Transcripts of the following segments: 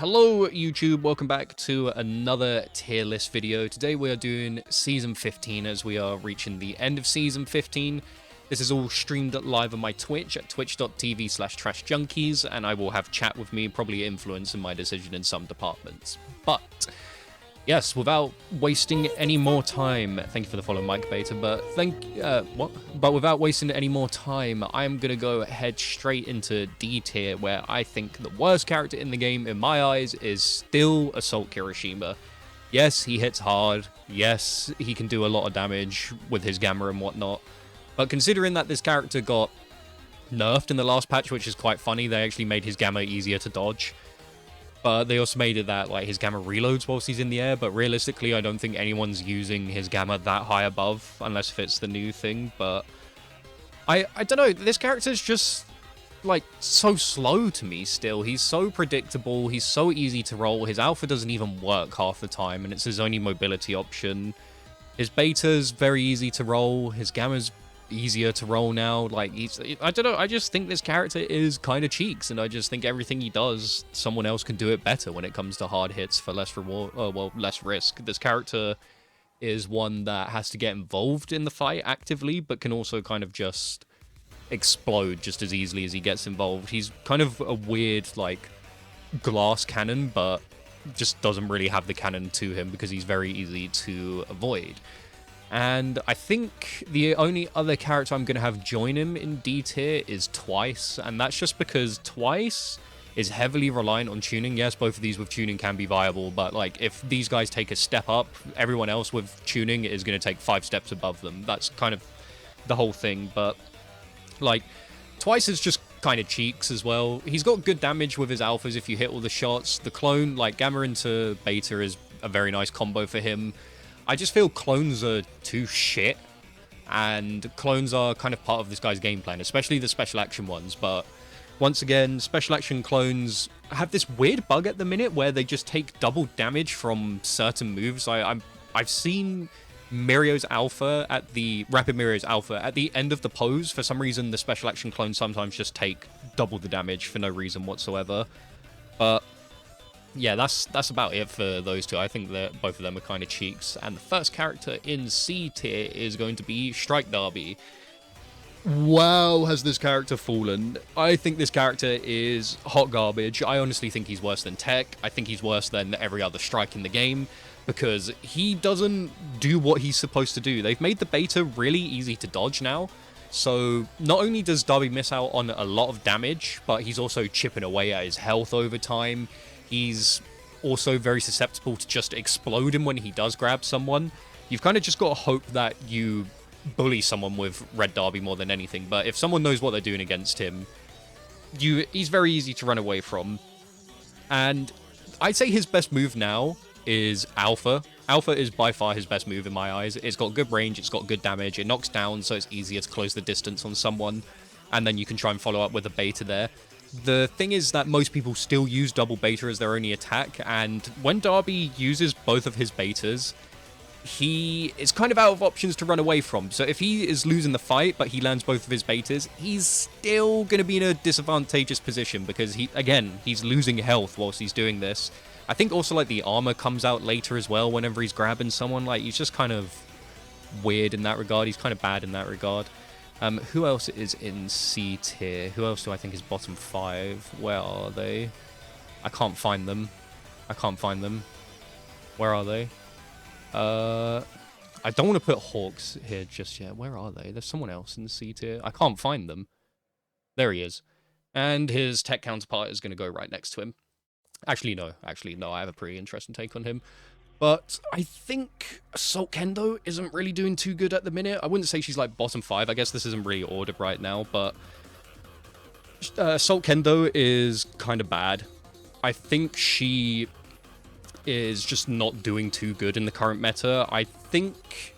Hello YouTube, welcome back to another tier list video. Today we are doing Season 15 as we are reaching the end of Season 15. This is all streamed live on my Twitch at twitch.tv/trashjunkies, and I will have chat with me, probably influencing my decision in some departments. But yes, without wasting any more time, thank you for the follow, Mike Beta, but without wasting any more time, I'm gonna go head straight into D tier, where I think the worst character in the game, in my eyes, is still Assault Kirishima. Yes, he hits hard. Yes, he can do a lot of damage with his gamma and whatnot. But considering that this character got nerfed in the last patch, which is quite funny, they actually made his gamma easier to dodge. But they also made it that like his gamma reloads whilst he's in the air, but realistically I don't think anyone's using his gamma that high above, unless if it's the new thing. But I don't know, this character's just like so slow to me still. He's so predictable, he's so easy to roll, his alpha doesn't even work half the time, and it's his only mobility option. His beta's very easy to roll, his gamma's easier to roll now. Like, I don't know, I just think this character is kind of cheeks, and I just think everything he does, someone else can do it better when it comes to hard hits for less reward, less risk. This character is one that has to get involved in the fight actively, but can also kind of just explode just as easily as he gets involved. He's kind of a weird, like, glass cannon, but just doesn't really have the cannon to him because he's very easy to avoid. And I think the only other character I'm going to have join him in D tier is Twice, and that's just because Twice is heavily reliant on tuning. Yes, both of these with tuning can be viable, but like if these guys take a step up, everyone else with tuning is going to take 5 steps above them. That's kind of the whole thing, but like Twice is just kind of cheeks as well. He's got good damage with his alphas if you hit all the shots. The clone, like gamma into beta, is a very nice combo for him. I just feel clones are too shit, and clones are kind of part of this guy's game plan, especially the special action ones. But once again, special action clones have this weird bug at the minute where they just take double damage from certain moves. I've seen Mirio's alpha at the Rapid Mirio's alpha at the end of the pose. For some reason, the special action clones sometimes just take double the damage for no reason whatsoever. But yeah, that's about it for those two. I think that both of them are kind of cheeks. And the first character in C tier is going to be Strike Dabi. Wow, has this character fallen. I think this character is hot garbage. I honestly think he's worse than Tech. I think he's worse than every other strike in the game, because he doesn't do what he's supposed to do. They've made the beta really easy to dodge now. So not only does Dabi miss out on a lot of damage, but he's also chipping away at his health over time. He's also very susceptible to just exploding when he does grab someone. You've kind of just got to hope that you bully someone with Red Dabi more than anything. But if someone knows what they're doing against him, he's very easy to run away from. And I'd say his best move now is Alpha. Alpha is by far his best move in my eyes. It's got good range, it's got good damage, it knocks down, so it's easier to close the distance on someone. And then you can try and follow up with a beta there. The thing is that most people still use double beta as their only attack, and when Dabi uses both of his betas, he is kind of out of options to run away from. So if he is losing the fight, but he lands both of his betas, he's still going to be in a disadvantageous position, because he's losing health whilst he's doing this. I think also like the armor comes out later as well whenever he's grabbing someone. Like, he's just kind of weird in that regard. He's kind of bad in that regard. Who else is in C tier? Who else do I think is bottom 5? Where are they? I can't find them. Where are they? I don't want to put Hawks here just yet. Where are they? There's someone else in C tier. I can't find them. There he is. And his tech counterpart is going to go right next to him. Actually, no. I have a pretty interesting take on him. But I think Assault Kendo isn't really doing too good at the minute. I wouldn't say she's like bottom 5. I guess this isn't really ordered right now, but Assault Kendo is kind of bad. I think she is just not doing too good in the current meta. I think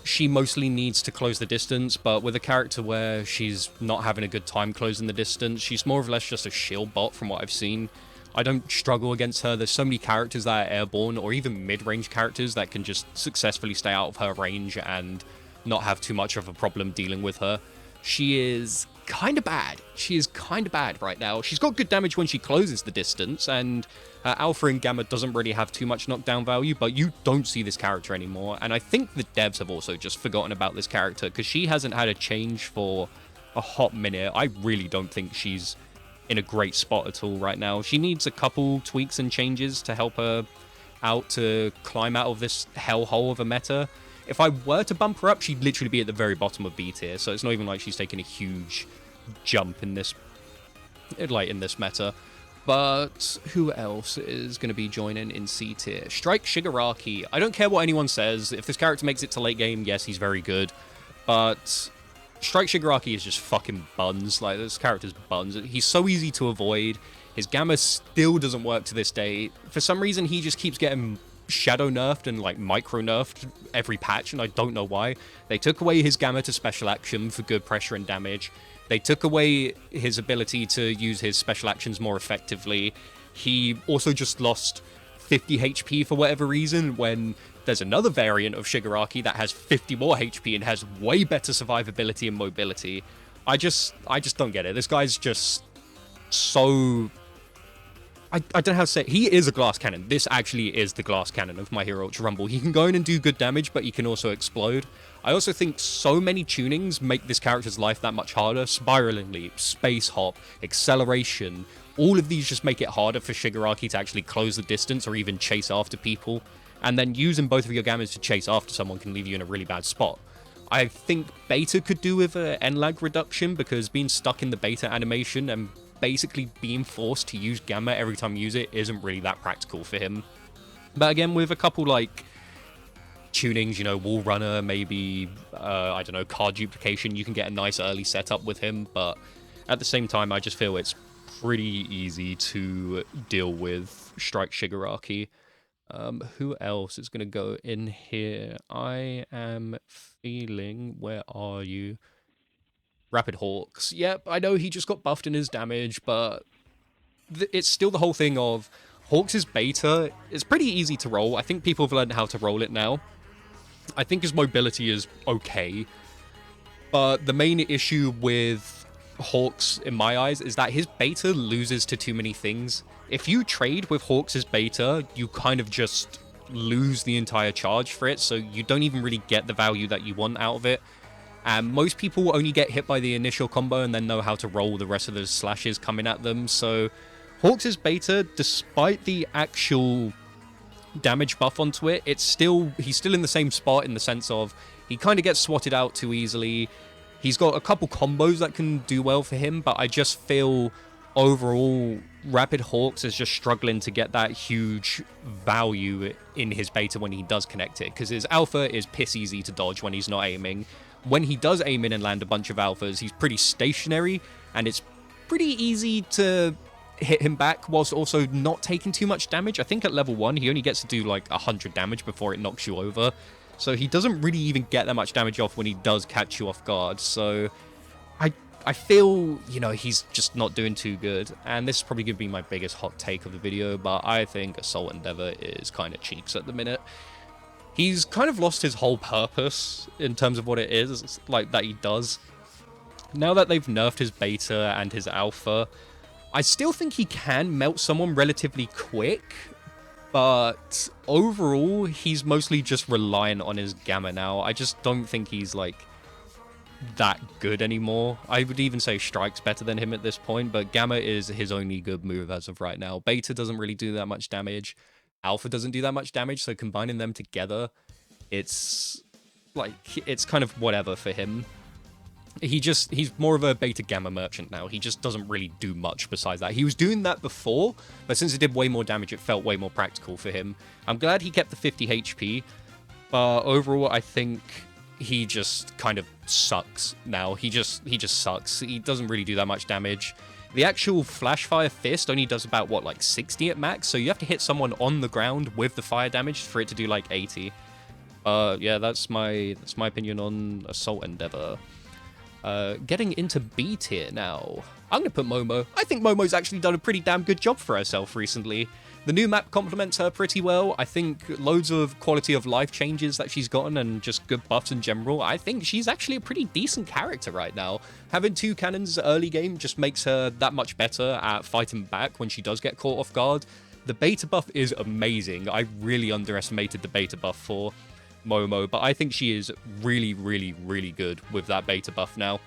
she mostly needs to close the distance, but with a character where she's not having a good time closing the distance, she's more or less just a shield bot from what I've seen. I don't struggle against her. There's so many characters that are airborne, or even mid-range characters that can just successfully stay out of her range and not have too much of a problem dealing with her. She is kind of bad. She is kind of bad right now. She's got good damage when she closes the distance, and Alpha and Gamma doesn't really have too much knockdown value, but you don't see this character anymore. And I think the devs have also just forgotten about this character, because she hasn't had a change for a hot minute. I really don't think she's in a great spot at all right now. She needs a couple tweaks and changes to help her out to climb out of this hellhole of a meta. If I were to bump her up, she'd literally be at the very bottom of B tier, so it's not even like she's taking a huge jump in this, like, in this meta. But who else is going to be joining in C tier? Strike Shigaraki. I don't care what anyone says. If this character makes it to late game, yes, he's very good. But Strike Shigaraki is just fucking buns. Like, this character's buns. He's so easy to avoid. His Gamma still doesn't work to this day. For some reason, he just keeps getting shadow nerfed and like micro nerfed every patch, and I don't know why. They took away his Gamma to special action for good pressure and damage. They took away his ability to use his special actions more effectively. He also just lost 50 HP for whatever reason, when there's another variant of Shigaraki that has 50 more HP and has way better survivability and mobility. I just don't get it. This guy's just so... I don't know how to say it. He is a glass cannon. This actually is the glass cannon of My Hero Ultra Rumble. He can go in and do good damage, but he can also explode. I also think so many tunings make this character's life that much harder. Spiraling Leap, Space Hop, Acceleration. All of these just make it harder for Shigaraki to actually close the distance or even chase after people. And then using both of your Gammas to chase after someone can leave you in a really bad spot. I think Beta could do with an N-lag reduction, because being stuck in the Beta animation and basically being forced to use Gamma every time you use it isn't really that practical for him. But again, with a couple like tunings, you know, Wall Runner, maybe, I don't know, card duplication, you can get a nice early setup with him. But at the same time, I just feel it's pretty easy to deal with Strike Shigaraki. Who else is going to go in here? I am feeling... Where are you? Rapid Hawks. Yep, I know he just got buffed in his damage, but it's still the whole thing of Hawks' beta. It's pretty easy to roll. I think people have learned how to roll it now. I think his mobility is okay, but the main issue with Hawks, in my eyes, is that his beta loses to too many things. If you trade with Hawks' beta, you kind of just lose the entire charge for it, so you don't even really get the value that you want out of it. And most people only get hit by the initial combo and then know how to roll the rest of those slashes coming at them. So Hawks' beta, despite the actual damage buff onto it, he's still in the same spot, in the sense of he kind of gets swatted out too easily. He's got a couple combos that can do well for him, but I just feel overall Rapid Hawks is just struggling to get that huge value in his beta when he does connect it, because his alpha is piss easy to dodge when he's not aiming. When he does aim in and land a bunch of alphas, he's pretty stationary, and it's pretty easy to hit him back whilst also not taking too much damage. I think at level 1, he only gets to do like 100 damage before it knocks you over. So he doesn't really even get that much damage off when he does catch you off guard. So I feel, you know, he's just not doing too good. And this is probably going to be my biggest hot take of the video, but I think Assault Endeavor is kind of cheeks at the minute. He's kind of lost his whole purpose in terms of what it is, like, that he does. Now that they've nerfed his beta and his alpha, I still think he can melt someone relatively quick, but overall, he's mostly just reliant on his Gamma now. I just don't think he's, like, that good anymore. I would even say Strike's better than him at this point, but Gamma is his only good move as of right now. Beta doesn't really do that much damage. Alpha doesn't do that much damage, so combining them together, it's like, it's kind of whatever for him. He's more of a beta Gamma merchant now. He just doesn't really do much besides that. He was doing that before, but since it did way more damage, it felt way more practical for him. I'm glad he kept the 50 HP, but overall, I think he just kind of sucks now. He just sucks. He doesn't really do that much damage. The actual Flash Fire Fist only does about, what, like 60 at max? So you have to hit someone on the ground with the fire damage for it to do like 80. Yeah, that's my opinion on Assault Endeavor. Getting into B tier now. I'm going to put Momo. I think Momo's actually done a pretty damn good job for herself recently. The new map complements her pretty well. I think loads of quality of life changes that she's gotten and just good buffs in general. I think she's actually a pretty decent character right now. Having 2 cannons early game just makes her that much better at fighting back when she does get caught off guard. The beta buff is amazing. I really underestimated the beta buff for Momo, but I think she is really, really, really good with that beta buff now.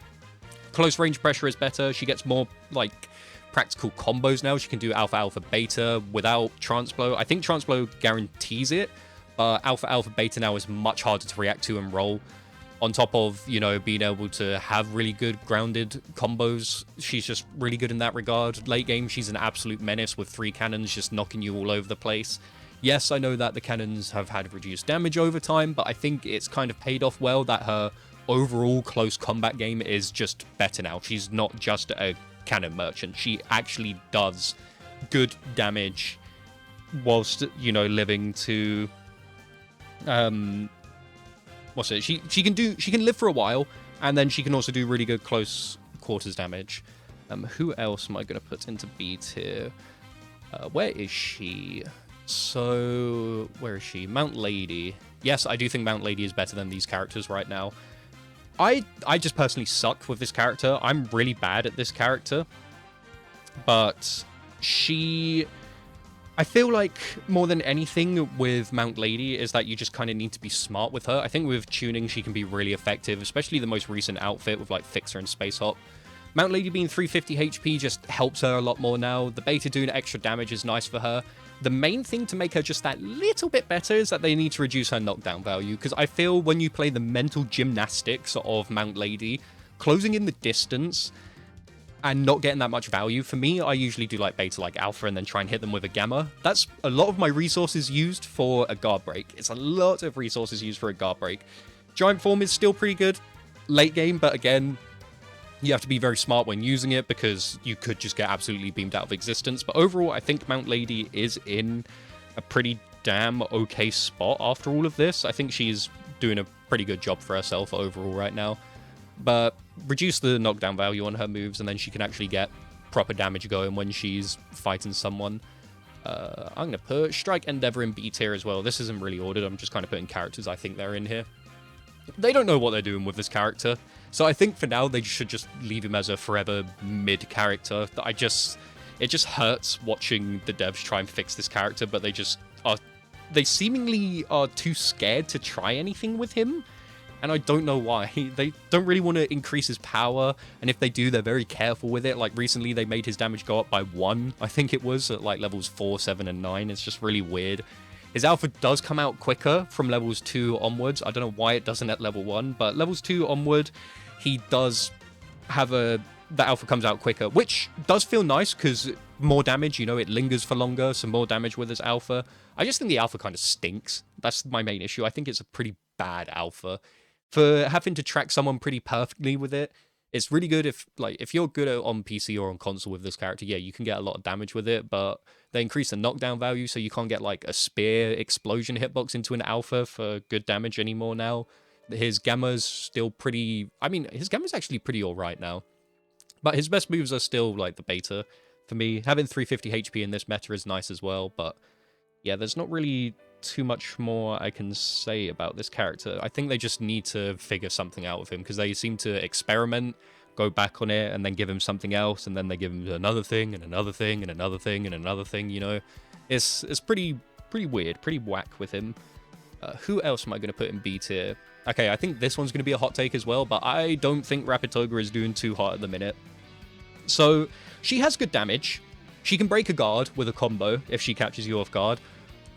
Close range pressure is better. She gets more, like, practical combos now. She can do alpha, alpha, beta without Transblow. I think Transblow guarantees it, but alpha, alpha, beta now is much harder to react to and roll. On top of, you know, being able to have really good grounded combos, she's just really good in that regard. Late game, she's an absolute menace with 3 cannons just knocking you all over the place. Yes, I know that the cannons have had reduced damage over time, but I think it's kind of paid off well that her overall close combat game is just better now. She's not just a cannon merchant. She actually does good damage whilst, you know, living to... what's it? She can live for a while, and then she can also do really good close quarters damage. Who else am I going to put into B tier? Where is she? So, where is she? Mount Lady. Yes, I do think Mount Lady is better than these characters right now. I just personally suck with this character. I'm really bad at this character. But I feel like more than anything with Mount Lady is that you just kind of need to be smart with her. I think with tuning, she can be really effective, especially the most recent outfit with like Fixer and Space Hop. Mount Lady being 350 HP just helps her a lot more now. The beta doing extra damage is nice for her. The main thing to make her just that little bit better is that they need to reduce her knockdown value, because I feel when you play the mental gymnastics of Mount Lady, closing in the distance and not getting that much value, for me, I usually do like beta like alpha and then try and hit them with a gamma. That's a lot of my resources used for a guard break. It's a lot of resources used for a guard break. Giant form is still pretty good late game, but again, you have to be very smart when using it because you could just get absolutely beamed out of existence. But overall, I think Mount Lady is in a pretty damn okay spot after all of this. I think she's doing a pretty good job for herself overall right now. But reduce the knockdown value on her moves, and then she can actually get proper damage going when she's fighting someone. I'm going to put Strike Endeavor in B tier as well. This isn't really ordered. I'm just kind of putting characters I think they're in here. They don't know what they're doing with this character. So I think for now, they should just leave him as a forever mid character. It just hurts watching the devs try and fix this character, but they seemingly are too scared to try anything with him. And I don't know why. They don't really want to increase his power, and if they do, they're very careful with it. Like recently, they made his damage go up by 1, I think it was, at like levels 4, 7, and 9. It's just really weird. His alpha does come out quicker from levels 2 onwards. I don't know why it doesn't at level 1, but levels 2 onward, he does have the alpha comes out quicker, which does feel nice because more damage, you know, it lingers for longer, so more damage with his alpha. I just think the alpha kind of stinks. That's my main issue. I think it's a pretty bad alpha. For having to track someone pretty perfectly with it, it's really good if you're good on PC or on console with this character, yeah, you can get a lot of damage with it, but they increase the knockdown value, so you can't get like a spear explosion hitbox into an alpha for good damage anymore now. His gamma's still pretty... I mean, his gamma's actually pretty alright now. But his best moves are still like the beta for me. Having 350 HP in this meta is nice as well, but yeah, there's not really too much more I can say about this character. I think they just need to figure something out with him, because they seem to experiment, go back on it, and then give him something else, and then they give him another thing, and another thing, and another thing, and another thing, you know? It's pretty weird, pretty whack with him. Who else am I going to put in B tier? Okay, I think this one's going to be a hot take as well, but I don't think Rapid Toga is doing too hot at the minute. So, she has good damage. She can break a guard with a combo if she catches you off guard.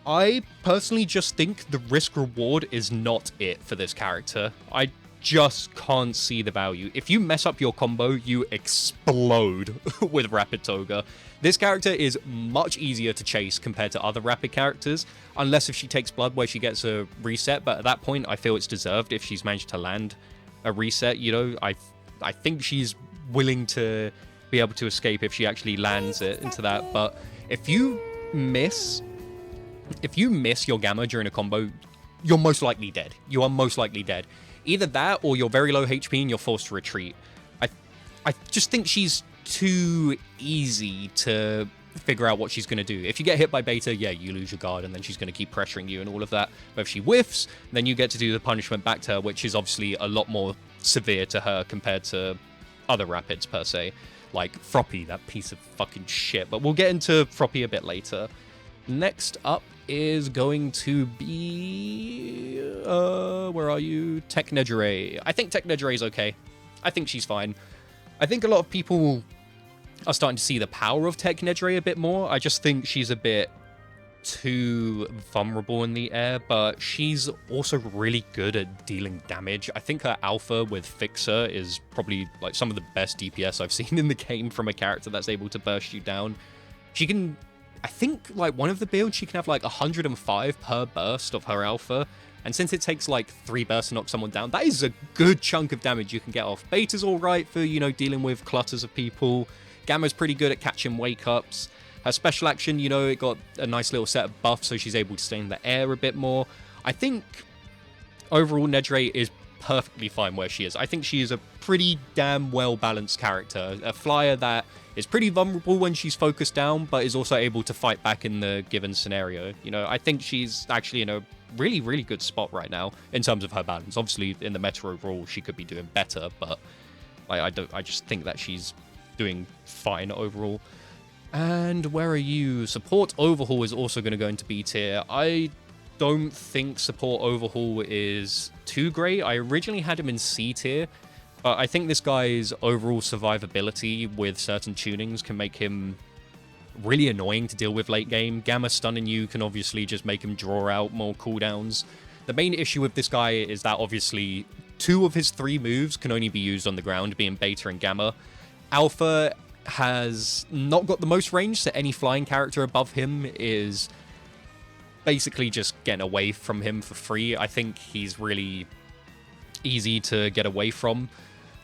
I personally just think the risk-reward is not it for this character. I just can't see the value. If you mess up your combo, you explode with Rapid Toga. This character is much easier to chase compared to other Rapid characters, unless if she takes Blood where she gets a reset, but at that point, I feel it's deserved if she's managed to land a reset, you know? I think she's willing to be able to escape if she actually lands it into that, but if you miss your gamma during a combo, you're most likely dead. You are most likely dead. Either that, or you're very low HP and you're forced to retreat. I just think she's too easy to figure out what she's going to do. If you get hit by beta, yeah, you lose your guard, and then she's going to keep pressuring you and all of that. But if she whiffs, then you get to do the punishment back to her, which is obviously a lot more severe to her compared to other rapids, per se. Like Froppy, that piece of fucking shit. But we'll get into Froppy a bit later. Next up is going to be... where are you? Tech Nejire. I think Tech Nejire is okay. I think she's fine. I think a lot of people are starting to see the power of Tech Nejire a bit more. I just think she's a bit too vulnerable in the air, but she's also really good at dealing damage. I think her alpha with Fixer is probably like some of the best DPS I've seen in the game from a character that's able to burst you down. She can, I think, like one of the builds, she can have like 105 per burst of her alpha. And since it takes like 3 bursts to knock someone down, that is a good chunk of damage you can get off. Beta's all right for, you know, dealing with clutters of people. Gamma's pretty good at catching wake-ups. Her special action, you know, it got a nice little set of buffs, so she's able to stay in the air a bit more. I think overall Nejire is perfectly fine where she is. I think she is a pretty damn well-balanced character. A flyer that is pretty vulnerable when she's focused down, but is also able to fight back in the given scenario. You know, I think she's actually in a really, really good spot right now in terms of her balance. Obviously, in the meta overall, she could be doing better, but I just think that she's doing fine overall. And where are you? Support Overhaul is also going to go into B tier. I don't think Support Overhaul is too great. I originally had him in C tier, but I think this guy's overall survivability with certain tunings can make him really annoying to deal with late game. Gamma stunning you can obviously just make him draw out more cooldowns. The main issue with this guy is that obviously 2 of his 3 moves can only be used on the ground, being Beta and Gamma. Alpha has not got the most range, so any flying character above him is basically just getting away from him for free. I think he's really easy to get away from.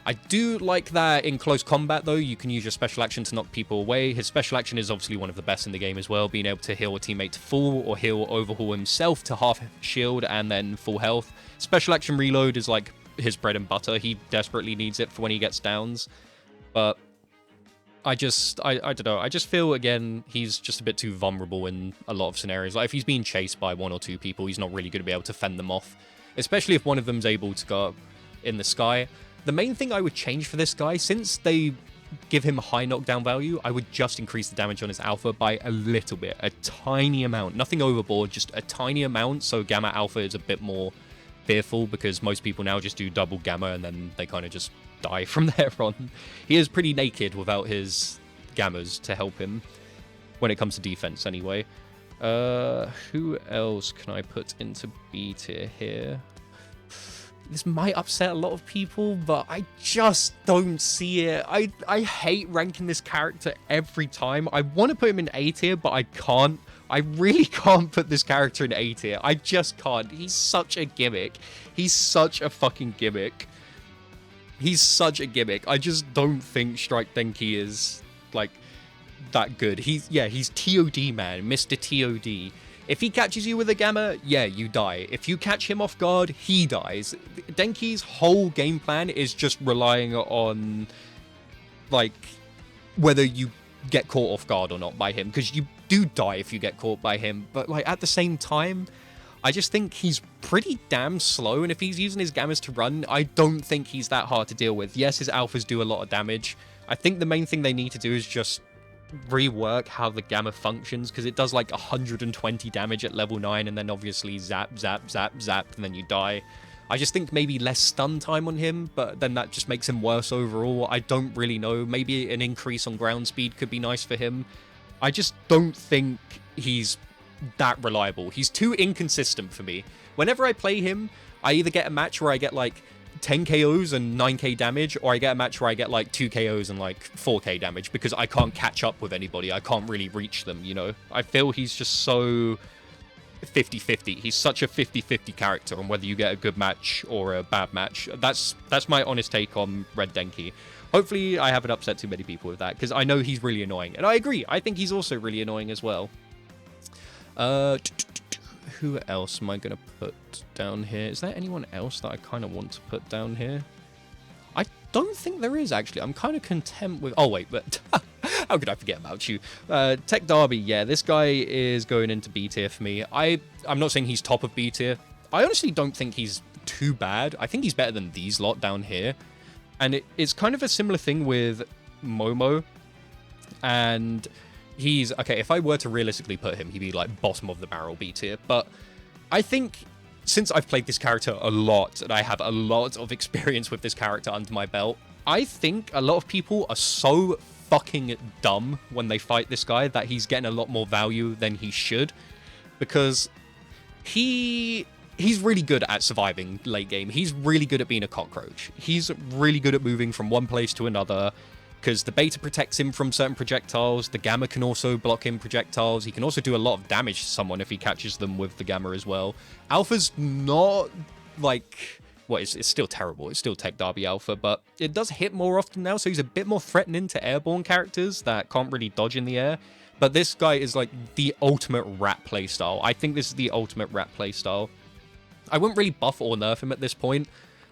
I do like that in close combat, though, you can use your special action to knock people away. His special action is obviously one of the best in the game as well, being able to heal a teammate to full or heal Overhaul himself to half shield and then full health. Special action reload is like his bread and butter. He desperately needs it for when he gets downs. But I don't know. I just feel, again, he's just a bit too vulnerable in a lot of scenarios. Like, if he's being chased by 1 or 2 people, he's not really going to be able to fend them off, especially if one of them's able to go up in the sky. The main thing I would change for this guy, since they give him high knockdown value, I would just increase the damage on his alpha by a little bit, a tiny amount. Nothing overboard, just a tiny amount, so Gamma Alpha is a bit more fearful, because most people now just do double Gamma and then they kind of just die from there on. He is pretty naked without his Gammas to help him when it comes to defense anyway. Who else can I put into B tier here? This might upset a lot of people, but I just don't see it. I hate ranking this character every time. I want to put him in A tier, but I can't. I really can't put this character in A tier. I just can't. He's such a gimmick. He's such a fucking gimmick. He's such a gimmick. I just don't think Strike Denki is, like, that good. He's TOD, man. Mr. TOD. If he catches you with a Gamma, yeah, you die. If you catch him off guard, he dies. Denki's whole game plan is just relying on, like, whether you get caught off guard or not by him, because you do die if you get caught by him. But, like, at the same time, I just think he's pretty damn slow, and if he's using his Gammas to run, I don't think he's that hard to deal with. Yes, his alphas do a lot of damage. I think the main thing they need to do is just rework how the Gamma functions, because it does like 120 damage at level 9, and then obviously zap, zap, zap, zap, and then you die. I just think maybe less stun time on him, but then that just makes him worse overall. I don't really know. Maybe an increase on ground speed could be nice for him. I just don't think he's that reliable. He's too inconsistent for me. Whenever I play him, I either get a match where I get like 10 KOs and 9k damage, or I get a match where I get like 2 KOs and like 4k damage, because I can't catch up with anybody. I can't really reach them, you know? I feel he's just so 50-50. He's such a 50-50 character on whether you get a good match or a bad match. That's my honest take on Red Denki. Hopefully I haven't upset too many people with that, because I know he's really annoying. And I agree. I think he's also really annoying as well. Who else am I going to put down here? Is there anyone else that I kind of want to put down here? I don't think there is, actually. I'm kind of content with... Oh, wait, but How could I forget about you? Tech Derby, yeah, this guy is going into B tier for me. I'm not saying he's top of B tier. I honestly don't think he's too bad. I think he's better than these lot down here. And it's kind of a similar thing with Momo. And he's, okay, if I were to realistically put him, he'd be like bottom of the barrel B tier. But I think since I've played this character a lot, and I have a lot of experience with this character under my belt, I think a lot of people are so fucking dumb when they fight this guy that he's getting a lot more value than he should, because he's really good at surviving late game. He's really good at being a cockroach. He's really good at moving from one place to another, because the beta protects him from certain projectiles. The gamma can also block him projectiles. He can also do a lot of damage to someone if he catches them with the gamma as well. Alpha's not like... well, it's still terrible. It's still Tech Derby Alpha, but it does hit more often now, so he's a bit more threatening to airborne characters that can't really dodge in the air. But this guy is like the ultimate rat playstyle. I think this is the ultimate rat playstyle. I wouldn't really buff or nerf him at this point.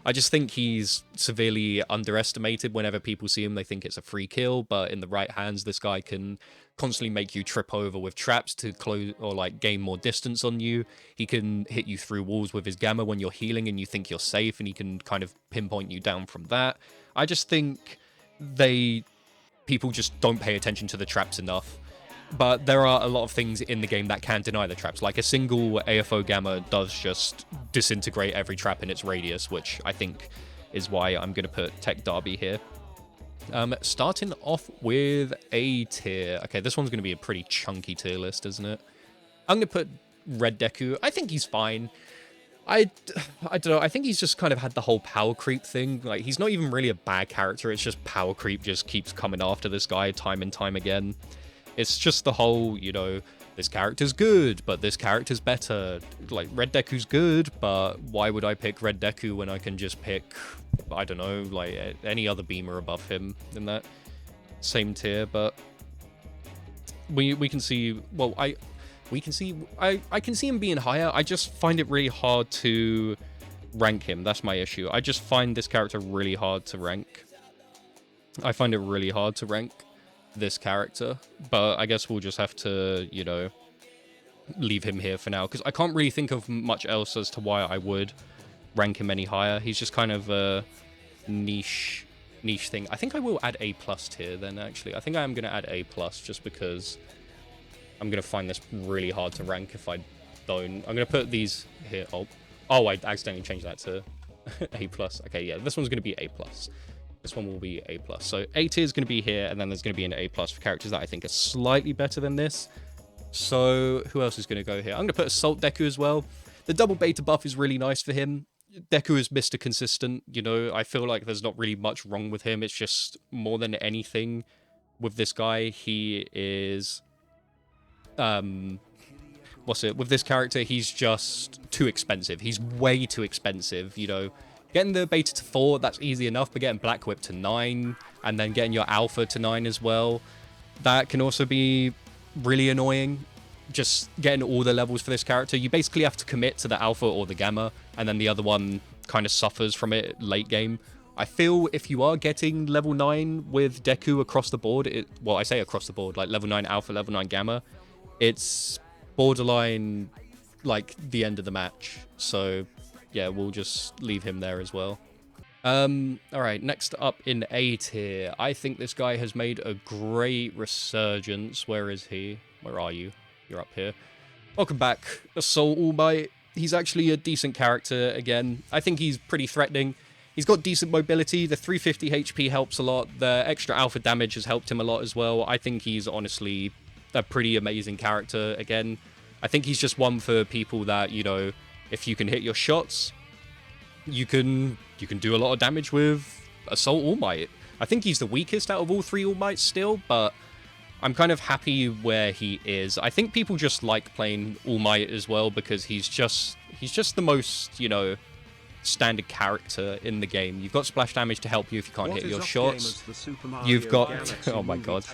I just think he's severely underestimated. Whenever people see him, they think it's a free kill, but in the right hands, this guy can constantly make you trip over with traps to close or like gain more distance on you. He can hit you through walls with his gamma when you're healing and you think you're safe, and he can kind of pinpoint you down from that. I just think people just don't pay attention to the traps enough. But there are a lot of things in the game that can deny the traps. Like a single AFO gamma does just disintegrate every trap in its radius, which I think is why I'm going to put Tech Derby here. Starting off with A tier. Okay, this one's going to be a pretty chunky tier list, isn't it? I'm going to put Red Deku. I think he's fine. I don't know. I think he's just kind of had the whole power creep thing. Like, he's not even really a bad character. It's just power creep just keeps coming after this guy time and time again. It's just the whole, you know, this character's good, but this character's better. Like, Red Deku's good, but why would I pick Red Deku when I can just pick, I don't know, like any other beamer above him in that same tier? But we can see, well, I can see him being higher. I just find it really hard to rank him. That's my issue. I just find this character really hard to rank. I find it really hard to rank this character, but I guess we'll just have to, you know, leave him here for now, because I can't really think of much else as to why I would rank him any higher. He's just kind of a niche thing. I think I will add A+ tier then, actually. I think I am going to add A+ just because I'm going to find this really hard to rank if I don't. I'm going to put these here. Oh, I accidentally changed that to A+. Okay, yeah, this one's going to be A+. This one will be A+. So A tier is going to be here, and then there's going to be an A+ for characters that I think are slightly better than this. So who else is going to go here? I'm going to put Assault Deku as well. The double beta buff is really nice for him. Deku is Mr. Consistent, you know. I feel like there's not really much wrong with him. It's just more than anything with this guy, he is... with this character, he's just too expensive. He's way too expensive, you know. Getting the beta to 4, that's easy enough, but getting Black Whip to 9, and then getting your Alpha to 9 as well, that can also be really annoying. Just getting all the levels for this character, you basically have to commit to the Alpha or the Gamma, and then the other one kind of suffers from it late game. I feel if you are getting level 9 with Deku across the board, well, I say across the board, like level 9 Alpha, level 9 Gamma, it's borderline like the end of the match. So yeah, we'll just leave him there as well. Alright, next up in A tier. I think this guy has made a great resurgence. Where is he? Where are you? You're up here. Welcome back, Assault All Might. He's actually a decent character again. I think he's pretty threatening. He's got decent mobility. The 350 HP helps a lot. The extra alpha damage has helped him a lot as well. I think he's honestly a pretty amazing character again. I think he's just one for people that, you know, if you can hit your shots, you can do a lot of damage with Assault All Might. I think he's the weakest out of all three All Mights still, but I'm kind of happy where he is. I think people just like playing All Might as well because he's just the most, you know, standard character in the game. You've got splash damage to help you if you can't hit your shots. You've got oh my god.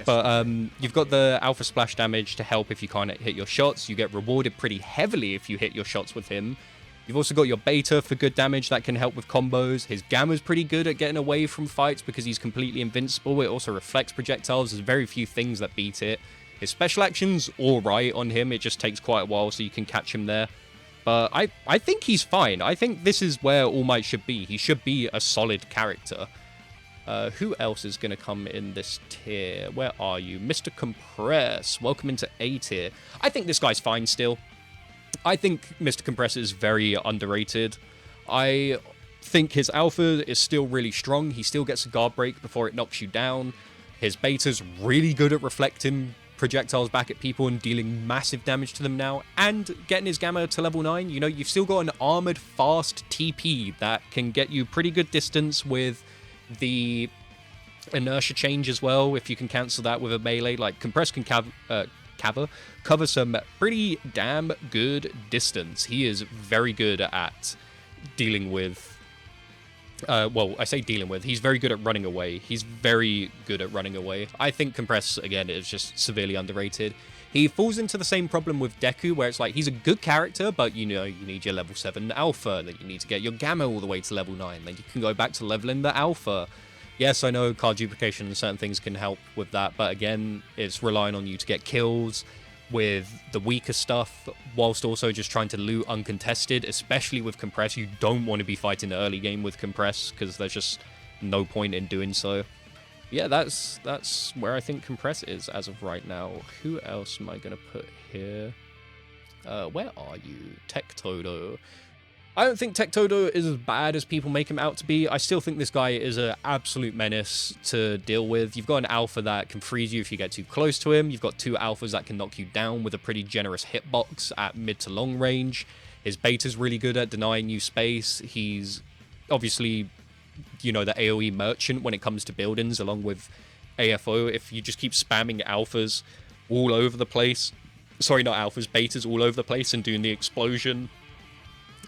But you've got the alpha splash damage to help if you can't hit your shots. You get rewarded pretty heavily if you hit your shots with him. You've also got your beta for good damage that can help with combos. His gamma's pretty good at getting away from fights because he's completely invincible. It also reflects projectiles. There's very few things that beat it. His special action's alright on him. It just takes quite a while so you can catch him there. But I think he's fine. I think this is where All Might should be. He should be a solid character. Who else is going to come in this tier? Where are you? Mr. Compress. Welcome into A tier. I think this guy's fine still. I think Mr. Compress is very underrated. I think his alpha is still really strong. He still gets a guard break before it knocks you down. His beta's really good at reflecting projectiles back at people and dealing massive damage to them now. And getting his gamma to level 9, you know, you've still got an armored fast TP that can get you pretty good distance with the inertia change as well. If you can cancel that with a melee, like Compress can cover some pretty damn good distance. He is very good at dealing with well, I say dealing with, he's very good at running away. He's very good at running away. I think Compress, again, is just severely underrated. He falls into the same problem with Deku, where it's like, he's a good character, but, you know, you need your level 7 alpha, then you need to get your gamma all the way to level 9, then you can go back to leveling the alpha. Yes, I know card duplication and certain things can help with that, but again, it's relying on you to get kills with the weaker stuff, whilst also just trying to loot uncontested, especially with Compress. You don't want to be fighting the early game with Compress, because there's just no point in doing so. Yeah, that's where I think Compress is as of right now. Who else am I going to put here? Where are you? Tech Todo. I don't think Tech Todo is as bad as people make him out to be. I still think this guy is an absolute menace to deal with. You've got an alpha that can freeze you if you get too close to him. You've got 2 alphas that can knock you down with a pretty generous hitbox at mid to long range. His beta's really good at denying you space. He's obviously, you know, the AoE merchant when it comes to buildings, along with AFO. If you just keep spamming alphas all over the place, sorry, not alphas, betas all over the place and doing the explosion,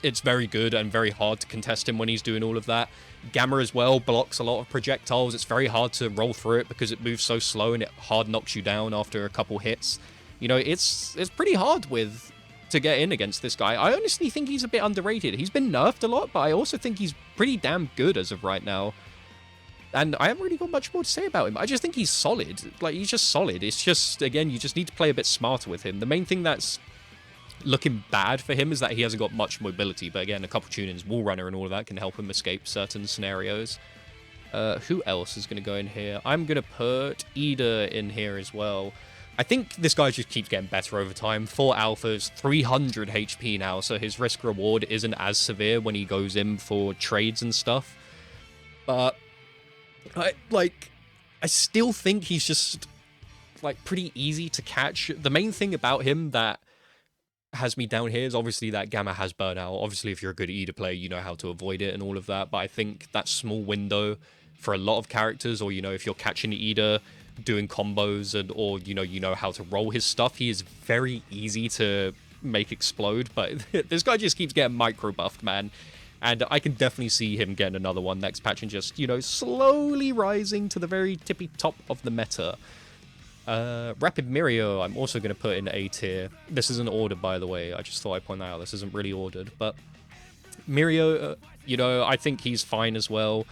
it's very good and very hard to contest him when he's doing all of that. Gamma as well blocks a lot of projectiles. It's very hard to roll through it because it moves so slow and it hard knocks you down after a couple hits. You know, it's pretty hard to get in against this guy. I honestly think he's a bit underrated. He's been nerfed a lot, but I also think he's pretty damn good as of right now. And I haven't really got much more to say about him. I just think he's solid. Like, he's just solid. It's just, again, you just need to play a bit smarter with him. The main thing that's looking bad for him is that he hasn't got much mobility, but again, a couple tune-ins, Wall Runner and all of that can help him escape certain scenarios. Who else is going to go in here? I'm going to put Ida in here as well. I think this guy just keeps getting better over time. 4 alphas, 300 HP now, so his risk-reward isn't as severe when he goes in for trades and stuff. But I still think he's just, like, pretty easy to catch. The main thing about him that has me down here is obviously that Gamma has burnout. Obviously, if you're a good Ida player, you know how to avoid it and all of that. But I think that small window for a lot of characters, or, you know, if you're catching Ida doing combos and, or, you know how to roll his stuff, he is very easy to make explode. But this guy just keeps getting micro buffed, man. And I can definitely see him getting another one next patch and just, you know, slowly rising to the very tippy top of the meta. Rapid Mirio, I'm also going to put in A tier. This isn't ordered, by the way. I just thought I'd point that out. This isn't really ordered. But Mirio, you know, I think he's fine as well.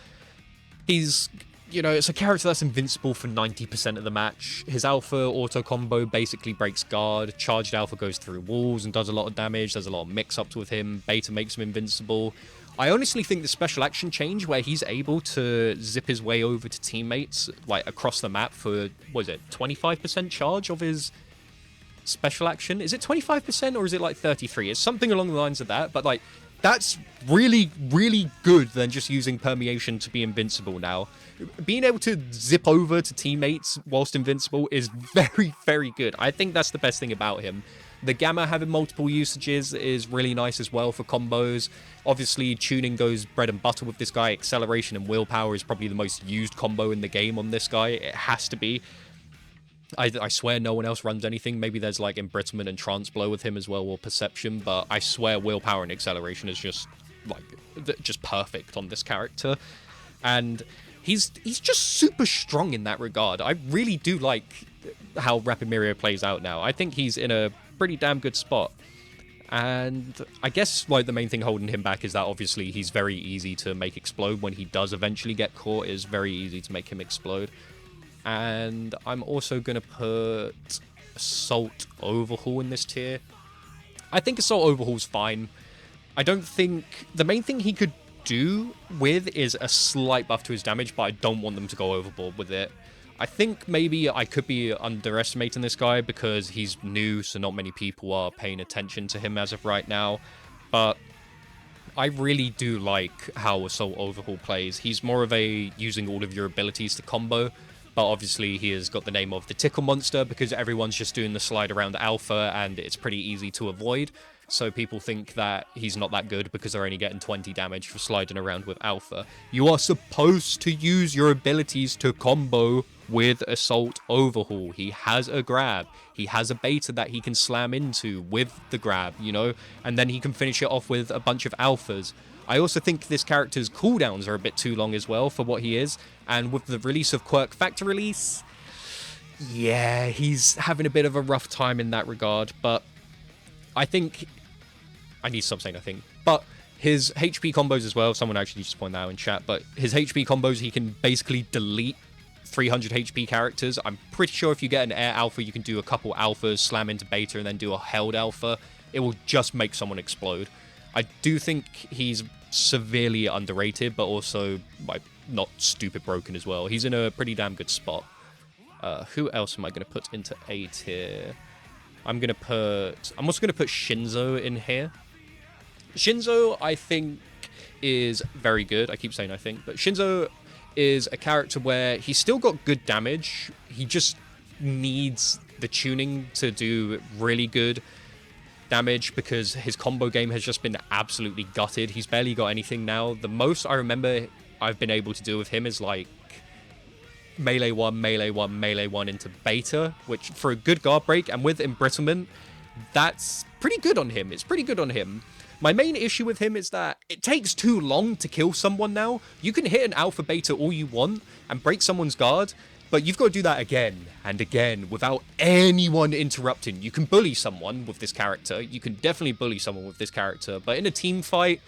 He's, you know, it's a character that's invincible for 90% of the match. His alpha auto combo basically breaks guard. Charged alpha goes through walls and does a lot of damage. There's a lot of mix-ups with him. Beta makes him invincible. I honestly think the special action change where he's able to zip his way over to teammates, like, across the map for, what is it, 25% charge of his special action? Is it 25% or is it like 33? It's something along the lines of that, but, like, that's really, really good than just using permeation to be invincible now. Being able to zip over to teammates whilst invincible is very, very good. I think that's the best thing about him. The Gamma having multiple usages is really nice as well for combos. Obviously, tuning goes bread and butter with this guy. Acceleration and willpower is probably the most used combo in the game on this guy. It has to be. I swear no one else runs anything. Maybe there's like embrittlement and trance blow with him as well, or perception, but I swear willpower and acceleration is just like just perfect on this character. And he's just super strong in that regard. I really do like how Rapid Mirio plays out now. I think he's in a pretty damn good spot. And I guess like the main thing holding him back is that obviously he's very easy to make explode. When he does eventually get caught, it's very easy to make him explode. And I'm also going to put Assault Overhaul in this tier. I think Assault Overhaul's fine. I don't think... The main thing he could do with is a slight buff to his damage, but I don't want them to go overboard with it. I think maybe I could be underestimating this guy because he's new, so not many people are paying attention to him as of right now. But I really do like how Assault Overhaul plays. He's more of a using all of your abilities to combo, but obviously he has got the name of the Tickle Monster because everyone's just doing the slide around alpha and it's pretty easy to avoid. So people think that he's not that good because they're only getting 20 damage for sliding around with alpha. You are supposed to use your abilities to combo with Assault Overhaul. He has a grab. He has a beta that he can slam into with the grab, you know, and then he can finish it off with a bunch of alphas. I also think this character's cooldowns are a bit too long as well for what he is, and with the release of Quirk Factor Release, yeah, he's having a bit of a rough time in that regard, but I think... I need to stop saying I think. But his HP combos as well, someone actually just pointed that out in chat, but his HP combos, he can basically delete 300 HP characters. I'm pretty sure if you get an air alpha, you can do a couple alphas, slam into beta, and then do a held alpha. It will just make someone explode. I do think he's severely underrated, but also like not stupid broken as well. He's in a pretty damn good spot. Who else am I going to put into A tier? I'm also going to put Shinzo in here. Shinzo, I think, is very good. I keep saying I think, but Shinzo is a character where he's still got good damage. He just needs the tuning to do really good damage because his combo game has just been absolutely gutted. He's barely got anything now. The most I remember I've been able to do with him is like melee 1, melee 1, melee 1 into beta, which for a good guard break and with embrittlement, that's pretty good on him. It's pretty good on him. My main issue with him is that it takes too long to kill someone now. You can hit an alpha beta all you want and break someone's guard, but you've got to do that again and again without anyone interrupting. You can bully someone with this character. You can definitely bully someone with this character, but in a team fight,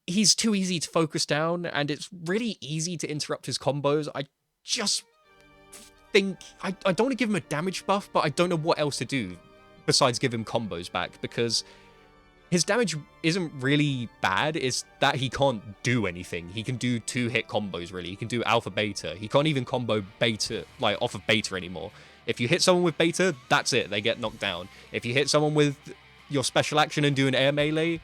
he's too easy to focus down and it's really easy to interrupt his combos. I just think... I don't want to give him a damage buff, but I don't know what else to do besides give him combos back because... his damage isn't really bad, it's that he can't do anything. He can do 2-hit combos, really. He can do alpha beta. He can't even combo beta, like, off of beta anymore. If you hit someone with beta, that's it. They get knocked down. If you hit someone with your special action and do an air melee...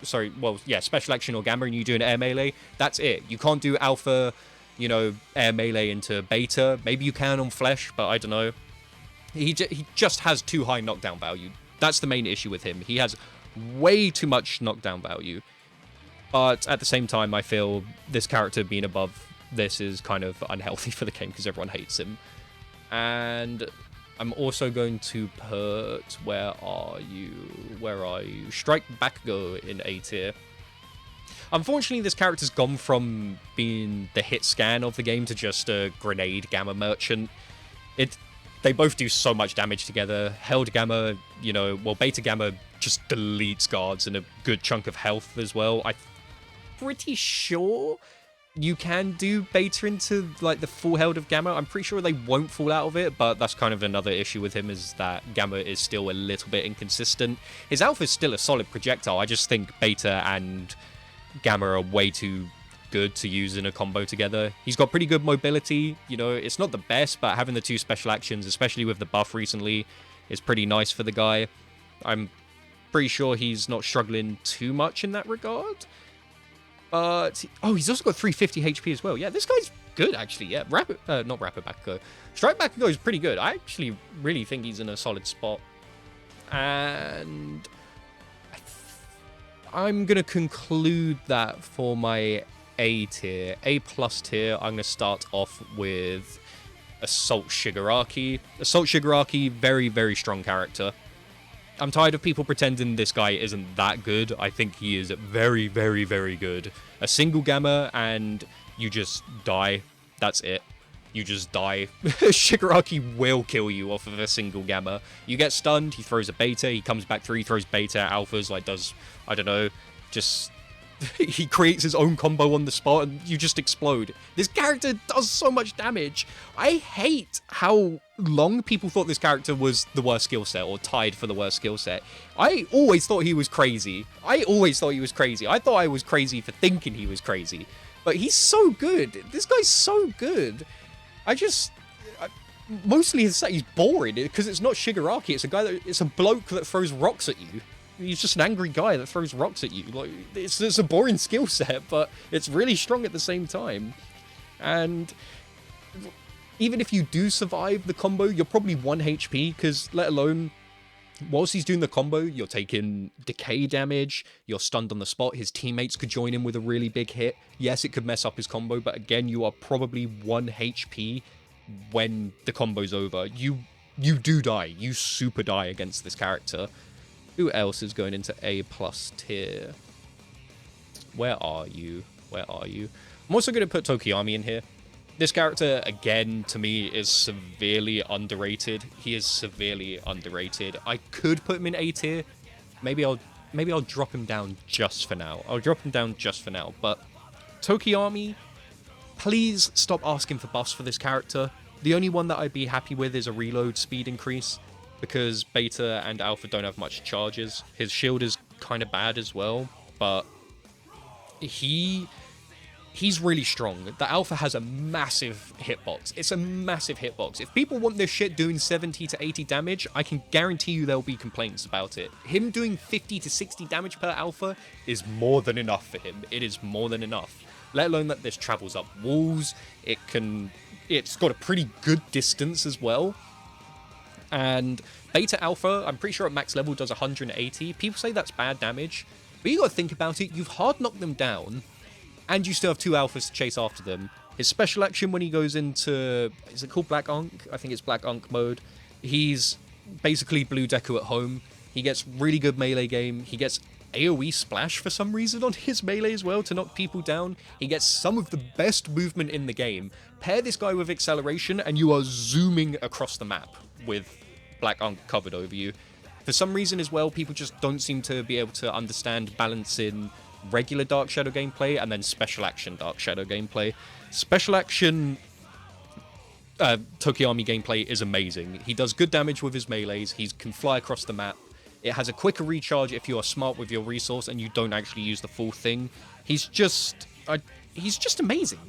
special action or gamma and you do an air melee, that's it. You can't do alpha, you know, air melee into beta. Maybe you can on flesh, but I don't know. He just has too high knockdown value. That's the main issue with him. He has way too much knockdown value, but at the same time I feel this character being above this is kind of unhealthy for the game because everyone hates him. And I'm also going to put, where are you, Strike Bakugo in A tier. Unfortunately, this character's gone from being the hit scan of the game to just a grenade gamma merchant. They both do so much damage together. Held gamma, you know, well, beta gamma just deletes guards and a good chunk of health as well. I'm pretty sure you can do beta into, like, the full held of gamma. I'm pretty sure they won't fall out of it, but that's kind of another issue with him, is that gamma is still a little bit inconsistent. His alpha is still a solid projectile. I just think beta and gamma are way too good to use in a combo together. He's got pretty good mobility. You know, it's not the best, but having the 2 special actions, especially with the buff recently, is pretty nice for the guy. I'm pretty sure he's not struggling too much in that regard. But, oh, he's also got 350 HP as well. Yeah, this guy's good, actually. Yeah, not Rapid Bakugo. Strike Bakugo is pretty good. I actually really think he's in a solid spot. And I'm going to conclude that for my A tier. A plus tier, I'm going to start off with Assault Shigaraki. Assault Shigaraki, very, very strong character. I'm tired of people pretending this guy isn't that good. I think he is very, very, very good. A single gamma and you just die. That's it. you just die. Shigaraki will kill you off of a single gamma. You get stunned, he throws a beta, he comes back through, he throws beta, alphas, like does, I don't know, just... he creates his own combo on the spot and you just explode. This character does so much damage. I hate how long people thought this character was the worst skill set or tied for the worst skill set. I always thought he was crazy. I thought I was crazy for thinking he was crazy. But he's so good. This guy's so good. Mostly he's boring because it's not Shigaraki. It's a bloke that throws rocks at you. He's just an angry guy that throws rocks at you. Like it's a boring skill set, but it's really strong at the same time. And even if you do survive the combo, you're probably 1 HP, because let alone, whilst he's doing the combo, you're taking decay damage, you're stunned on the spot, his teammates could join in with a really big hit. Yes, it could mess up his combo, but again, you are probably 1 HP when the combo's over. You do die. You super die against this character. Who else is going into A+ tier? Where are you? I'm also going to put Tokiyami in here. This character, again, to me, is severely underrated. He is severely underrated. I could put him in A tier. Maybe I'll drop him down just for now. But Tokiyami, please stop asking for buffs for this character. The only one that I'd be happy with is a reload speed increase, because beta and alpha don't have much charges. His shield is kind of bad as well, but he's really strong. The alpha has a massive hitbox. It's a massive hitbox. If people want this shit doing 70 to 80 damage, I can guarantee you there'll be complaints about it. Him doing 50 to 60 damage per alpha is more than enough for him. It is more than enough. Let alone that this travels up walls. It's got a pretty good distance as well. And beta alpha, I'm pretty sure at max level does 180. People say that's bad damage, but you gotta think about it. You've hard knocked them down, and you still have 2 alphas to chase after them. His special action when he goes into, is it called Black Unk? I think it's Black Unk mode. He's basically blue deku at home. He gets really good melee game. He gets AoE splash for some reason on his melee as well to knock people down. He gets some of the best movement in the game. Pair this guy with acceleration and you are zooming across the map with Black Unk covered over you. For some reason as well, people just don't seem to be able to understand balancing regular Dark Shadow gameplay and then special action Dark Shadow gameplay. Special action Tokiyami gameplay is amazing. He does good damage with his melees. He can fly across the map. It has a quicker recharge if you are smart with your resource and you don't actually use the full thing. He's just amazing.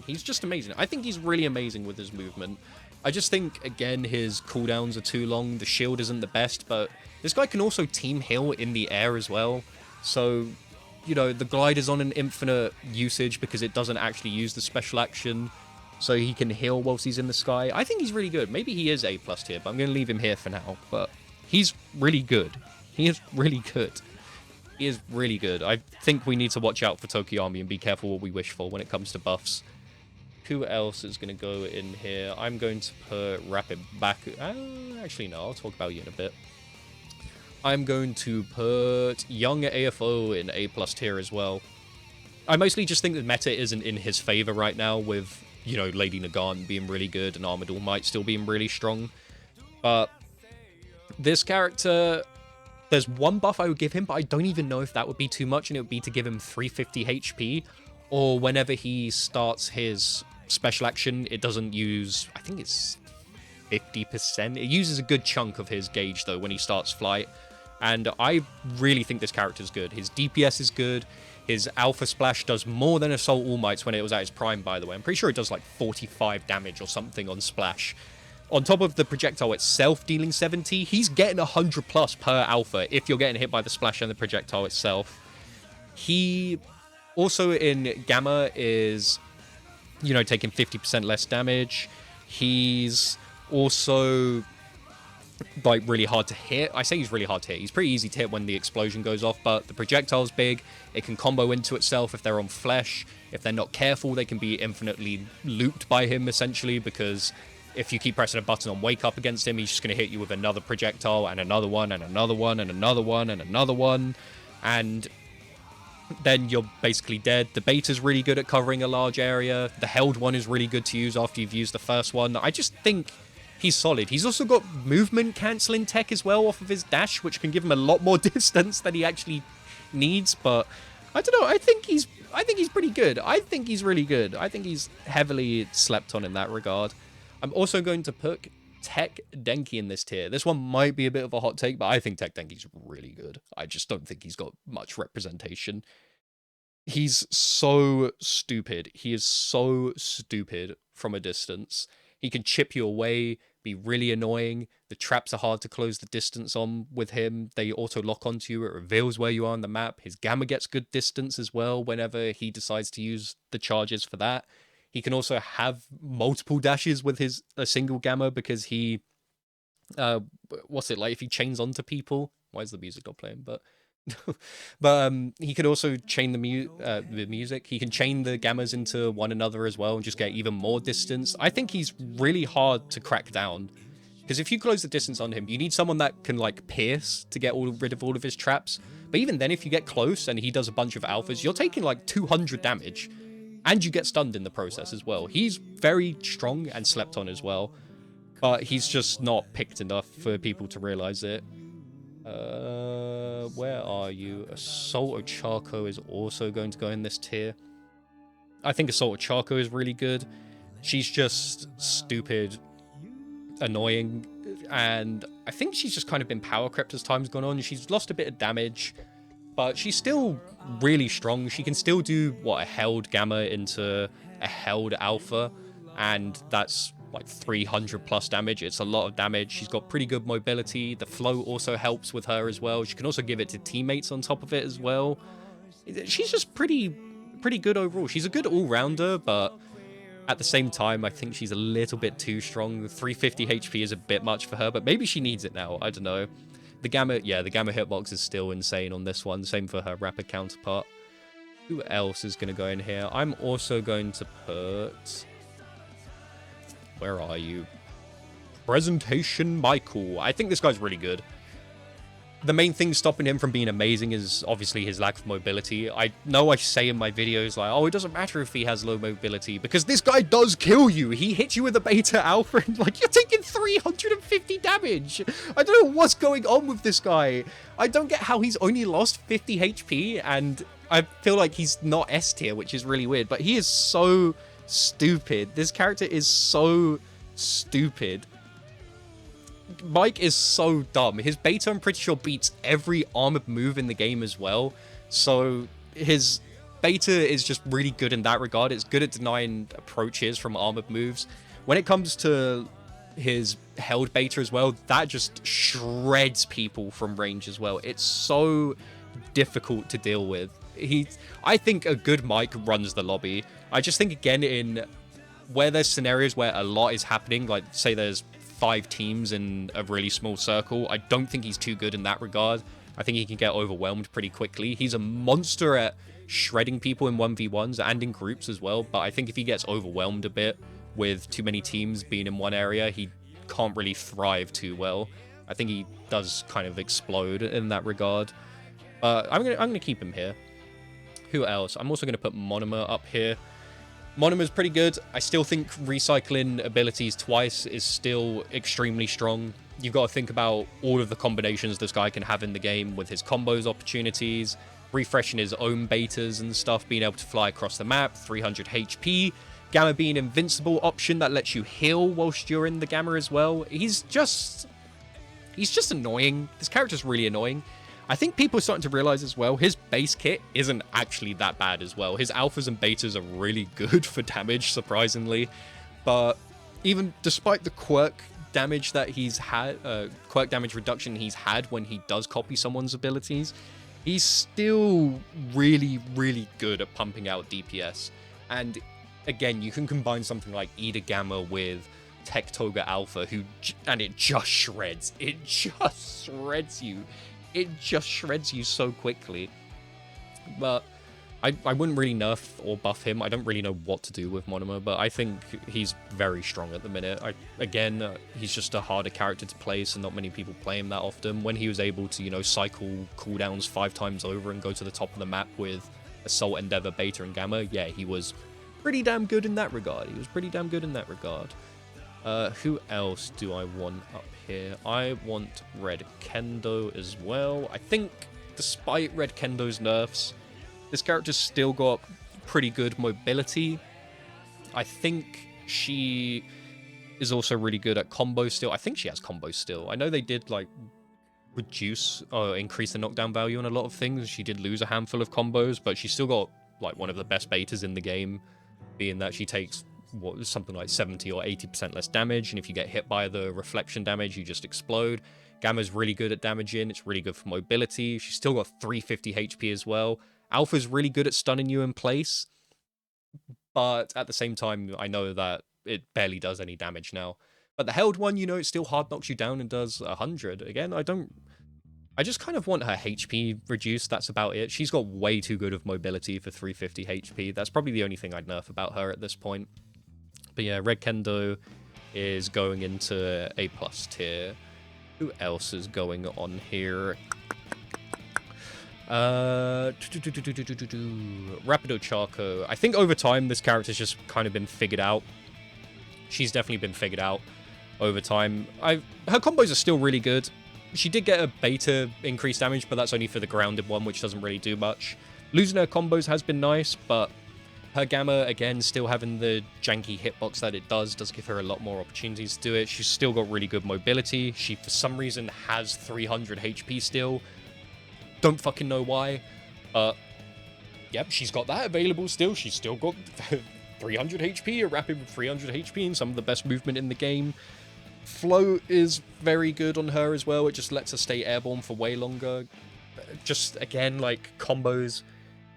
I think he's really amazing with his movement. I just think, again, his cooldowns are too long. The shield isn't the best, but this guy can also team heal in the air as well. So, you know, the glide is on an infinite usage because it doesn't actually use the special action. So he can heal whilst he's in the sky. I think he's really good. Maybe he is A+ tier, but I'm going to leave him here for now. But he's really good. He is really good. I think we need to watch out for Tokiyami and be careful what we wish for when it comes to buffs. Who else is going to go in here? I'm going to put Rapid Baku. Actually, no, I'll talk about you in a bit. I'm going to put Young AFO in A+ tier as well. I mostly just think the meta isn't in his favor right now with, you know, Lady Nagant being really good and Armored All Might still being really strong. But this character, there's one buff I would give him, but I don't even know if that would be too much, and it would be to give him 350 HP, or whenever he starts his special action, it doesn't use, I think it's 50%. It uses a good chunk of his gauge, though, when he starts flight, and I really think this character's good. His DPS is good. His Alpha Splash does more than Assault All Mights when it was at its prime, by the way. I'm pretty sure it does like 45 damage or something on Splash. On top of the projectile itself dealing 70, he's getting 100 plus per alpha if you're getting hit by the splash and the projectile itself. He also in Gamma is, you know, taking 50% less damage. He's also like really hard to hit. I say he's really hard to hit. He's pretty easy to hit when the explosion goes off, but the projectile's big. It can combo into itself if they're on flesh. If they're not careful, they can be infinitely looped by him, essentially, because if you keep pressing a button on Wake Up against him, he's just going to hit you with another projectile, and another one, and another one, and another one, and another one. And then you're basically dead. The beta's really good at covering a large area. The held one is really good to use after you've used the first one. I just think he's solid. He's also got movement cancelling tech as well off of his dash, which can give him a lot more distance than he actually needs. But I don't know. I think he's pretty good. I think he's really good. I think he's heavily slept on in that regard. I'm also going to put Tech Denki in this tier. This one might be a bit of a hot take, but I think Tech Denki's really good. I just don't think he's got much representation. He's so stupid. He is so stupid from a distance. He can chip you away, be really annoying. The traps are hard to close the distance on with him. They auto lock onto you. It reveals where you are on the map. His gamma gets good distance as well whenever he decides to use the charges for that. He can also have multiple dashes with a single gamma because he, what's it like if he chains onto people? Why is the music not playing? But he can also chain the music. He can chain the gammas into one another as well and just get even more distance. I think he's really hard to crack down because if you close the distance on him, you need someone that can like pierce to get rid of all of his traps. But even then, if you get close and he does a bunch of alphas, you're taking like 200 damage. And you get stunned in the process as well. He's very strong and slept on as well. But he's just not picked enough for people to realize it. Where are you? Assault Ochaco is also going to go in this tier. I think Assault Ochaco is really good. She's just stupid, annoying, and I think she's just kind of been power crept as time's gone on. She's lost a bit of damage, but she's still really strong. She can still do, a held gamma into a held alpha, and that's like 300 plus damage. It's a lot of damage. She's got pretty good mobility. The flow also helps with her as well. She can also give it to teammates on top of it as well. She's just pretty good overall. She's a good all-rounder, but at the same time, I think she's a little bit too strong. 350 HP is a bit much for her, but maybe she needs it now. I don't know. The gamma hitbox is still insane on this one. Same for her rapid counterpart. Who else is going to go in here? I'm also going to put... Where are you? Presentation Michael. I think this guy's really good. The main thing stopping him from being amazing is obviously his lack of mobility. I know I say in my videos like, oh, it doesn't matter if he has low mobility, because this guy does kill you. He hits you with a beta alpha and like, you're taking 350 damage. I don't know what's going on with this guy. I don't get how he's only lost 50 HP, and I feel like he's not S tier, which is really weird, but he is so stupid. This character is so stupid. Mike is so dumb. His beta, I'm pretty sure, beats every armored move in the game as well. So his beta is just really good in that regard. It's good at denying approaches from armored moves. When it comes to his held beta as well, that just shreds people from range as well. It's so difficult to deal with. I think a good Mike runs the lobby. I just think, again, in where there's scenarios where a lot is happening, like say there's 5 teams in a really small circle, I don't think he's too good in that regard. I think he can get overwhelmed pretty quickly. He's a monster at shredding people in 1v1s and in groups as well, but I think if he gets overwhelmed a bit with too many teams being in one area, he can't really thrive too well. I think he does kind of explode in that regard. I'm gonna keep him here. Who else? I'm also going to put Monomer up here. Monomer's pretty good. I still think recycling abilities twice is still extremely strong. You've got to think about all of the combinations this guy can have in the game with his combos opportunities, refreshing his own betas and stuff, being able to fly across the map, 300 HP, Gamma being an invincible option that lets you heal whilst you're in the Gamma as well. He's just annoying. This character's really annoying. I think people are starting to realize as well, his base kit isn't actually that bad as well. His alphas and betas are really good for damage, surprisingly. But even despite the quirk damage that he's had, quirk damage reduction he's had when he does copy someone's abilities, he's still really, really good at pumping out DPS. And again, you can combine something like Ida Gamma with Tech Toga Alpha, and it just shreds. It just shreds you. It just shreds you so quickly. But I wouldn't really nerf or buff him. I don't really know what to do with Monomer, but I think he's very strong at the minute. He's just a harder character to play, so not many people play him that often. When he was able to, cycle cooldowns 5 times over and go to the top of the map with Assault, Endeavor, Beta, and Gamma, yeah, he was pretty damn good in that regard. Who else do I want up here? I want Red Kendo as well. I think, despite Red Kendo's nerfs, this character's still got pretty good mobility. I think she is also really good at combos still. I think she has combos still. I know they did, like, reduce or increase the knockdown value on a lot of things. She did lose a handful of combos, but she's still got, like, one of the best betas in the game, being that she takes something like 70 or 80% less damage, and if you get hit by the reflection damage, you just explode. Gamma's really good at damaging. It's really good for mobility. She's still got 350 HP as well. Alpha's really good at stunning you in place, but at the same time, I know that it barely does any damage now. But the held one, you know, it still hard knocks you down and does 100. Again, I just kind of want her HP reduced. That's about it. She's got way too good of mobility for 350 HP. That's probably the only thing I'd nerf about her at this point. But yeah, Red Kendo is going into A+ tier. Who else is going on here? Rapid Ochaco. I think over time, this character's just kind of been figured out. She's definitely been figured out over time. Her combos are still really good. She did get a beta increased damage, but that's only for the grounded one, which doesn't really do much. Losing her combos has been nice, but her Gamma, again, still having the janky hitbox that it does give her a lot more opportunities to do it. She's still got really good mobility. She, for some reason, has 300 HP still. Don't fucking know why. Yep, she's got that available still. She's still got 300 HP, a rapid with 300 HP, and some of the best movement in the game. Flow is very good on her as well. It just lets her stay airborne for way longer. Just, again, like, combos.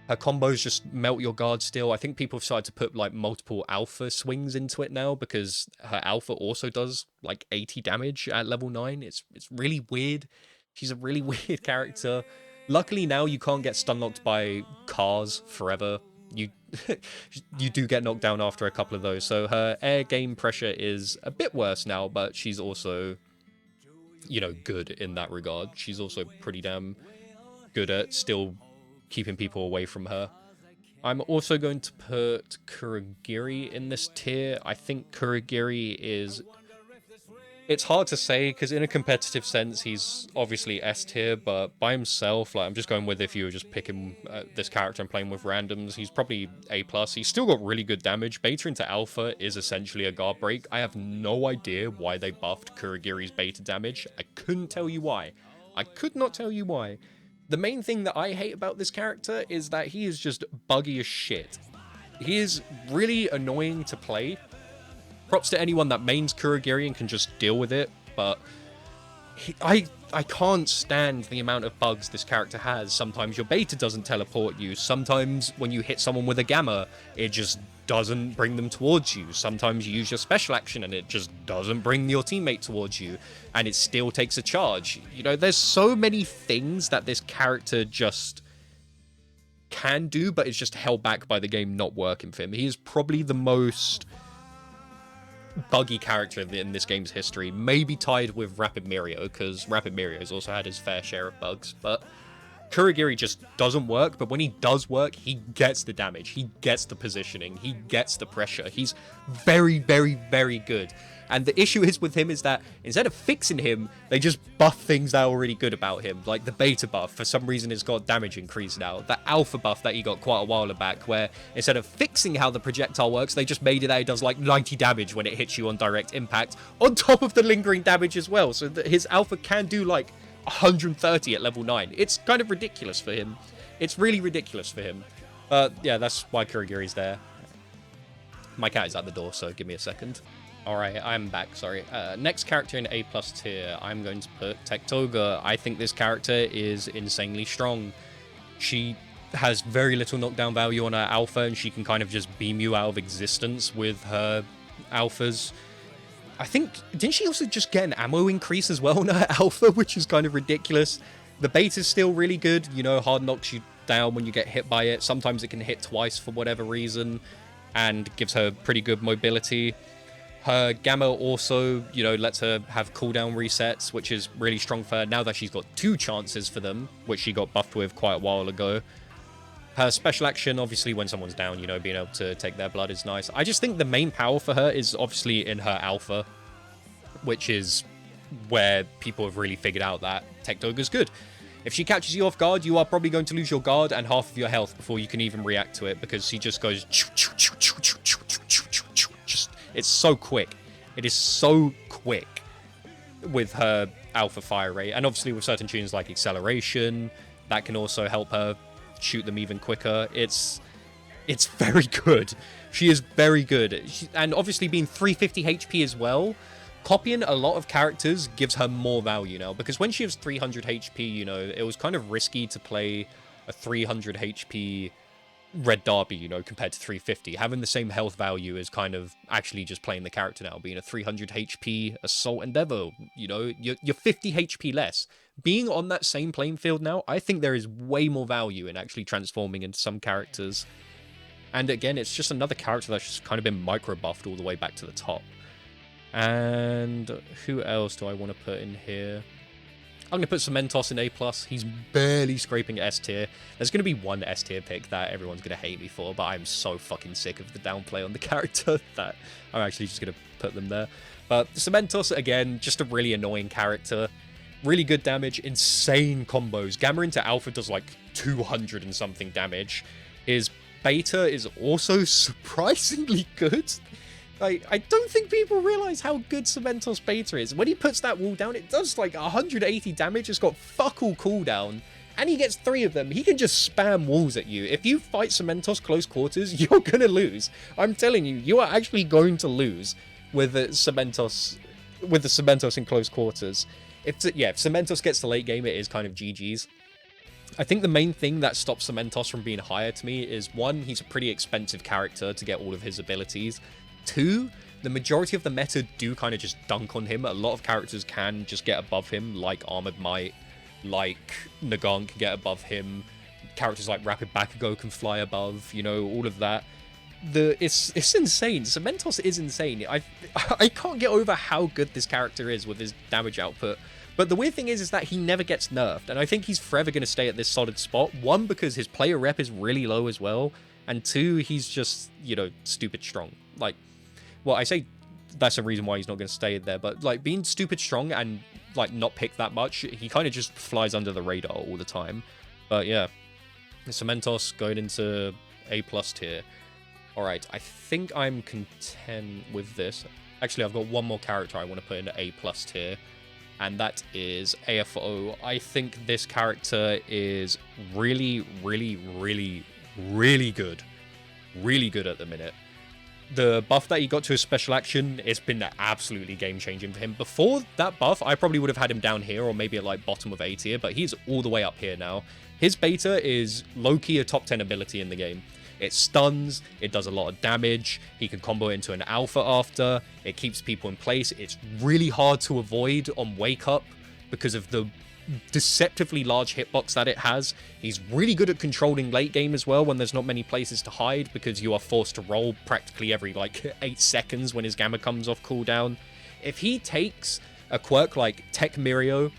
Her combos just melt your guard still. I think people have started to put, like, multiple alpha swings into it now, because her alpha also does, like, 80 damage at level 9. It's really weird. She's a really weird character. Luckily now you can't get stun-locked by cars forever. You do get knocked down after a couple of those, so her air game pressure is a bit worse now, but she's also, you know, good in that regard. She's also pretty damn good at still keeping people away from her. I'm also going to put Kurogiri in this tier. I think Kurogiri is... It's hard to say, because in a competitive sense, he's obviously S tier, but by himself, like, I'm just going with if you were just picking this character and playing with randoms, he's probably A+. He's still got really good damage. Beta into Alpha is essentially a guard break. I have no idea why they buffed Kurogiri's beta damage. I couldn't tell you why. I could not tell you why. The main thing that I hate about this character is that he is just buggy as shit. He is really annoying to play. Props to anyone that mains Kurogiri and can just deal with it, but I can't stand the amount of bugs this character has. Sometimes your beta doesn't teleport you. Sometimes when you hit someone with a Gamma, it just doesn't bring them towards you. Sometimes you use your special action and it just doesn't bring your teammate towards you, and it still takes a charge. You know, there's so many things that this character just can do, but it's just held back by the game not working for him. He is probably the most buggy character in this game's history, maybe tied with Rapid Mirio, because Rapid Mirio has also had his fair share of bugs, but Kurogiri just doesn't work. But when he does work, he gets the damage, he gets the positioning, he gets the pressure. He's very, very, very good. And the issue is with him is that instead of fixing him, they just buff things that are already good about him. Like the beta buff, for some reason, has got damage increase now. The alpha buff that he got quite a while back, where instead of fixing how the projectile works, they just made it that it does like 90 damage when it hits you on direct impact, on top of the lingering damage as well. So that his alpha can do like 130 at level 9. It's kind of ridiculous for him. It's really ridiculous for him. Yeah, that's why Kurogiri's there. My cat is at the door, so give me a second. Alright, I'm back, sorry. Next character in A+ tier, I'm going to put Toga. I think this character is insanely strong. She has very little knockdown value on her alpha, and she can kind of just beam you out of existence with her alphas. I think, didn't she also just get an ammo increase as well on her alpha, which is kind of ridiculous? The beta's still really good, you know, hard knocks you down when you get hit by it. Sometimes it can hit twice for whatever reason, and gives her pretty good mobility. Her Gamma also, you know, lets her have cooldown resets, which is really strong for her now that she's got 2 chances for them, which she got buffed with quite a while ago. Her special action, obviously, when someone's down, you know, being able to take their blood is nice. I just think the main power for her is obviously in her alpha, which is where people have really figured out that Tech Toga's good. If she catches you off guard, you are probably going to lose your guard and half of your health before you can even react to it, because she just goes... It's so quick. It is so quick with her alpha fire rate. And obviously with certain tunes like acceleration, that can also help her shoot them even quicker. It's very good. She is very good. And obviously being 350 HP as well, copying a lot of characters gives her more value now, because when she has 300 HP, you know, it was kind of risky to play a 300 HP Red Derby, you know, compared to 350. Having the same health value is kind of actually just playing the character now, being a 300 HP Assault Endeavor, you know, you're 50 HP less. Being on that same playing field now, I think there is way more value in actually transforming into some characters. And again, it's just another character that's just kind of been micro-buffed all the way back to the top. And who else do I want to put in here? I'm going to put Cementoss in A+. He's barely scraping S tier. There's going to be one S tier pick that everyone's going to hate me for, but I'm so fucking sick of the downplay on the character that I'm actually just going to put them there. But Cementoss, again, just a really annoying character. Really good damage, insane combos. Gamma into Alpha does like 200 and something damage. His Beta is also surprisingly good. I don't think people realize how good Cementoss Beta is. When he puts that wall down, it does like 180 damage. It's got fuck all cooldown. And he gets 3 of them. He can just spam walls at you. If you fight Cementoss close quarters, you're going to lose. I'm telling you, you are actually going to lose with the Cementoss in close quarters. If Cementoss gets to late game, it is kind of GG's. I think the main thing that stops Cementoss from being higher to me is, 1, he's a pretty expensive character to get all of his abilities. 2, the majority of the meta do kind of just dunk on him. A lot of characters can just get above him, like Armored Might, like Nagan can get above him. Characters like Rapid Bakugo can fly above, you know, all of that. It's insane. Cementoss is insane. I can't get over how good this character is with his damage output. But the weird thing is that he never gets nerfed, and I think he's forever going to stay at this solid spot. 1, because his player rep is really low as well, and 2, he's just, you know, stupid strong. Like, well, I say that's a reason why he's not going to stay there, but like being stupid strong and like not picked that much, he kind of just flies under the radar all the time. But yeah, Cementoss going into A+ tier. All right, I think I'm content with this. Actually, I've got one more character I want to put into A+ tier, and that is AFO. I think this character is really, really, really, really good. Really good at the minute. The buff that he got to his special action, it's been absolutely game-changing for him. Before that buff, I probably would have had him down here, or maybe at like bottom of A tier, but he's all the way up here now. His Beta is low-key a top 10 ability in the game. It stuns, it does a lot of damage, he can combo into an Alpha after, it keeps people in place. It's really hard to avoid on Wake Up because of the deceptively large hitbox that it has. He's really good at controlling late game as well when there's not many places to hide, because you are forced to roll practically every like 8 seconds when his Gamma comes off cooldown. If he takes a quirk like Tech Mirio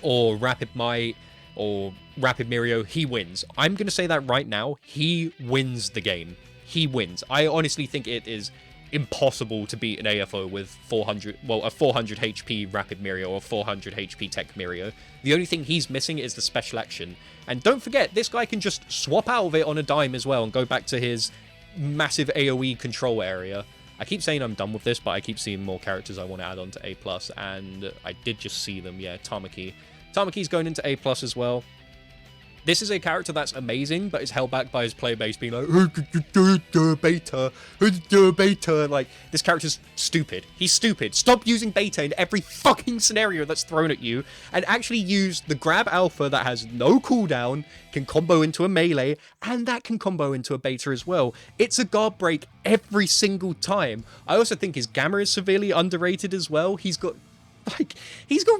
or Rapid Might or Rapid Mirio, he wins. I'm going to say that right now. He wins the game. He wins. I honestly think it is impossible to beat an AFO with a 400 HP Rapid Mirio or 400 HP Tech Mirio. The only thing he's missing is the special action. And don't forget, this guy can just swap out of it on a dime as well and go back to his massive AoE control area. I keep saying I'm done with this, but I keep seeing more characters I want to add on to A+, and I did just see them, yeah, Tamaki. Tamaki's going into A+ as well. This is a character that's amazing, but is held back by his player base being like, beta. Like, this character's stupid. He's stupid. Stop using beta in every fucking scenario that's thrown at you, and actually use the grab alpha that has no cooldown, can combo into a melee, and that can combo into a beta as well. It's a guard break every single time. I also think his Gamma is severely underrated as well. He's got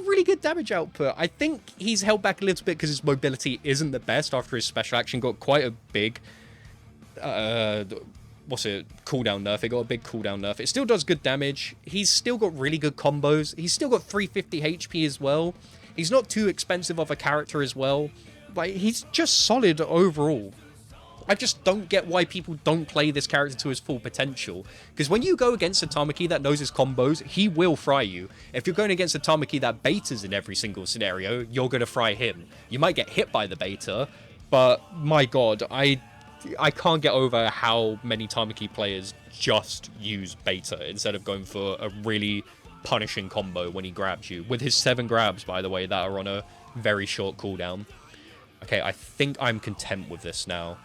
really good damage output. I think he's held back a little bit because his mobility isn't the best after his special action got quite a big, cooldown nerf. It got a big cooldown nerf. It still does good damage. He's still got really good combos. He's still got 350 HP as well. He's not too expensive of a character as well. Like, he's just solid overall. I just don't get why people don't play this character to his full potential. Because when you go against a Tamaki that knows his combos, he will fry you. If you're going against a Tamaki that betas in every single scenario, you're going to fry him. You might get hit by the beta, but my god, I can't get over how many Tamaki players just use beta instead of going for a really punishing combo when he grabs you. With his 7 grabs, by the way, that are on a very short cooldown. Okay, I think I'm content with this now.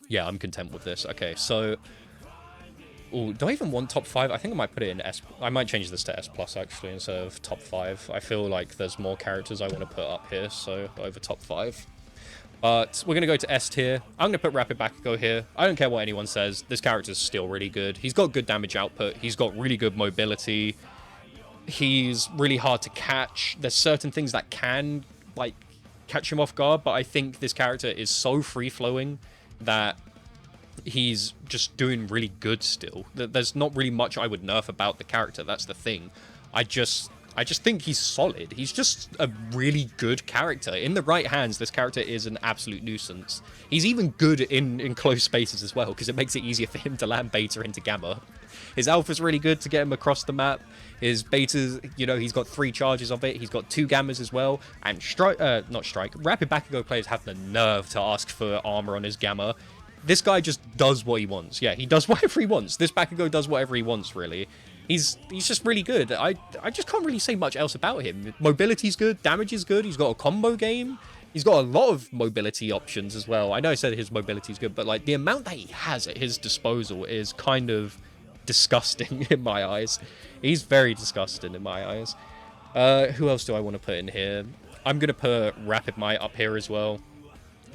Yeah, I'm content with this. Okay, so... Ooh, do I even want top 5? I think I might put it in S... I might change this to S+, actually, instead of top 5. I feel like there's more characters I want to put up here, so over top 5. But we're going to go to S tier. I'm going to put Rapid Bakugo here. I don't care what anyone says. This character's still really good. He's got good damage output. He's got really good mobility. He's really hard to catch. There's certain things that can, like, catch him off guard, but I think this character is so free-flowing that he's just doing really good still. There's not really much I would nerf about the character, that's the thing. I just think he's solid. He's just a really good character. In the right hands, this character is an absolute nuisance. He's even good in close spaces as well, because it makes it easier for him to land beta into gamma. His alpha's really good to get him across the map. His beta's, you know, he's got 3 charges of it. He's got 2 gammas as well. And Rapid Bakugo players have the nerve to ask for armor on his gamma. This guy just does what he wants. Yeah, he does whatever he wants. This Bakugo does whatever he wants, really. He's just really good. I just can't really say much else about him. Mobility's good. Damage is good. He's got a combo game. He's got a lot of mobility options as well. I know I said his mobility's good, but like the amount that he has at his disposal is kind of disgusting in my eyes. He's very disgusting in my eyes. Who else do I want to put in here? I'm going to put Rapid Might up here as well.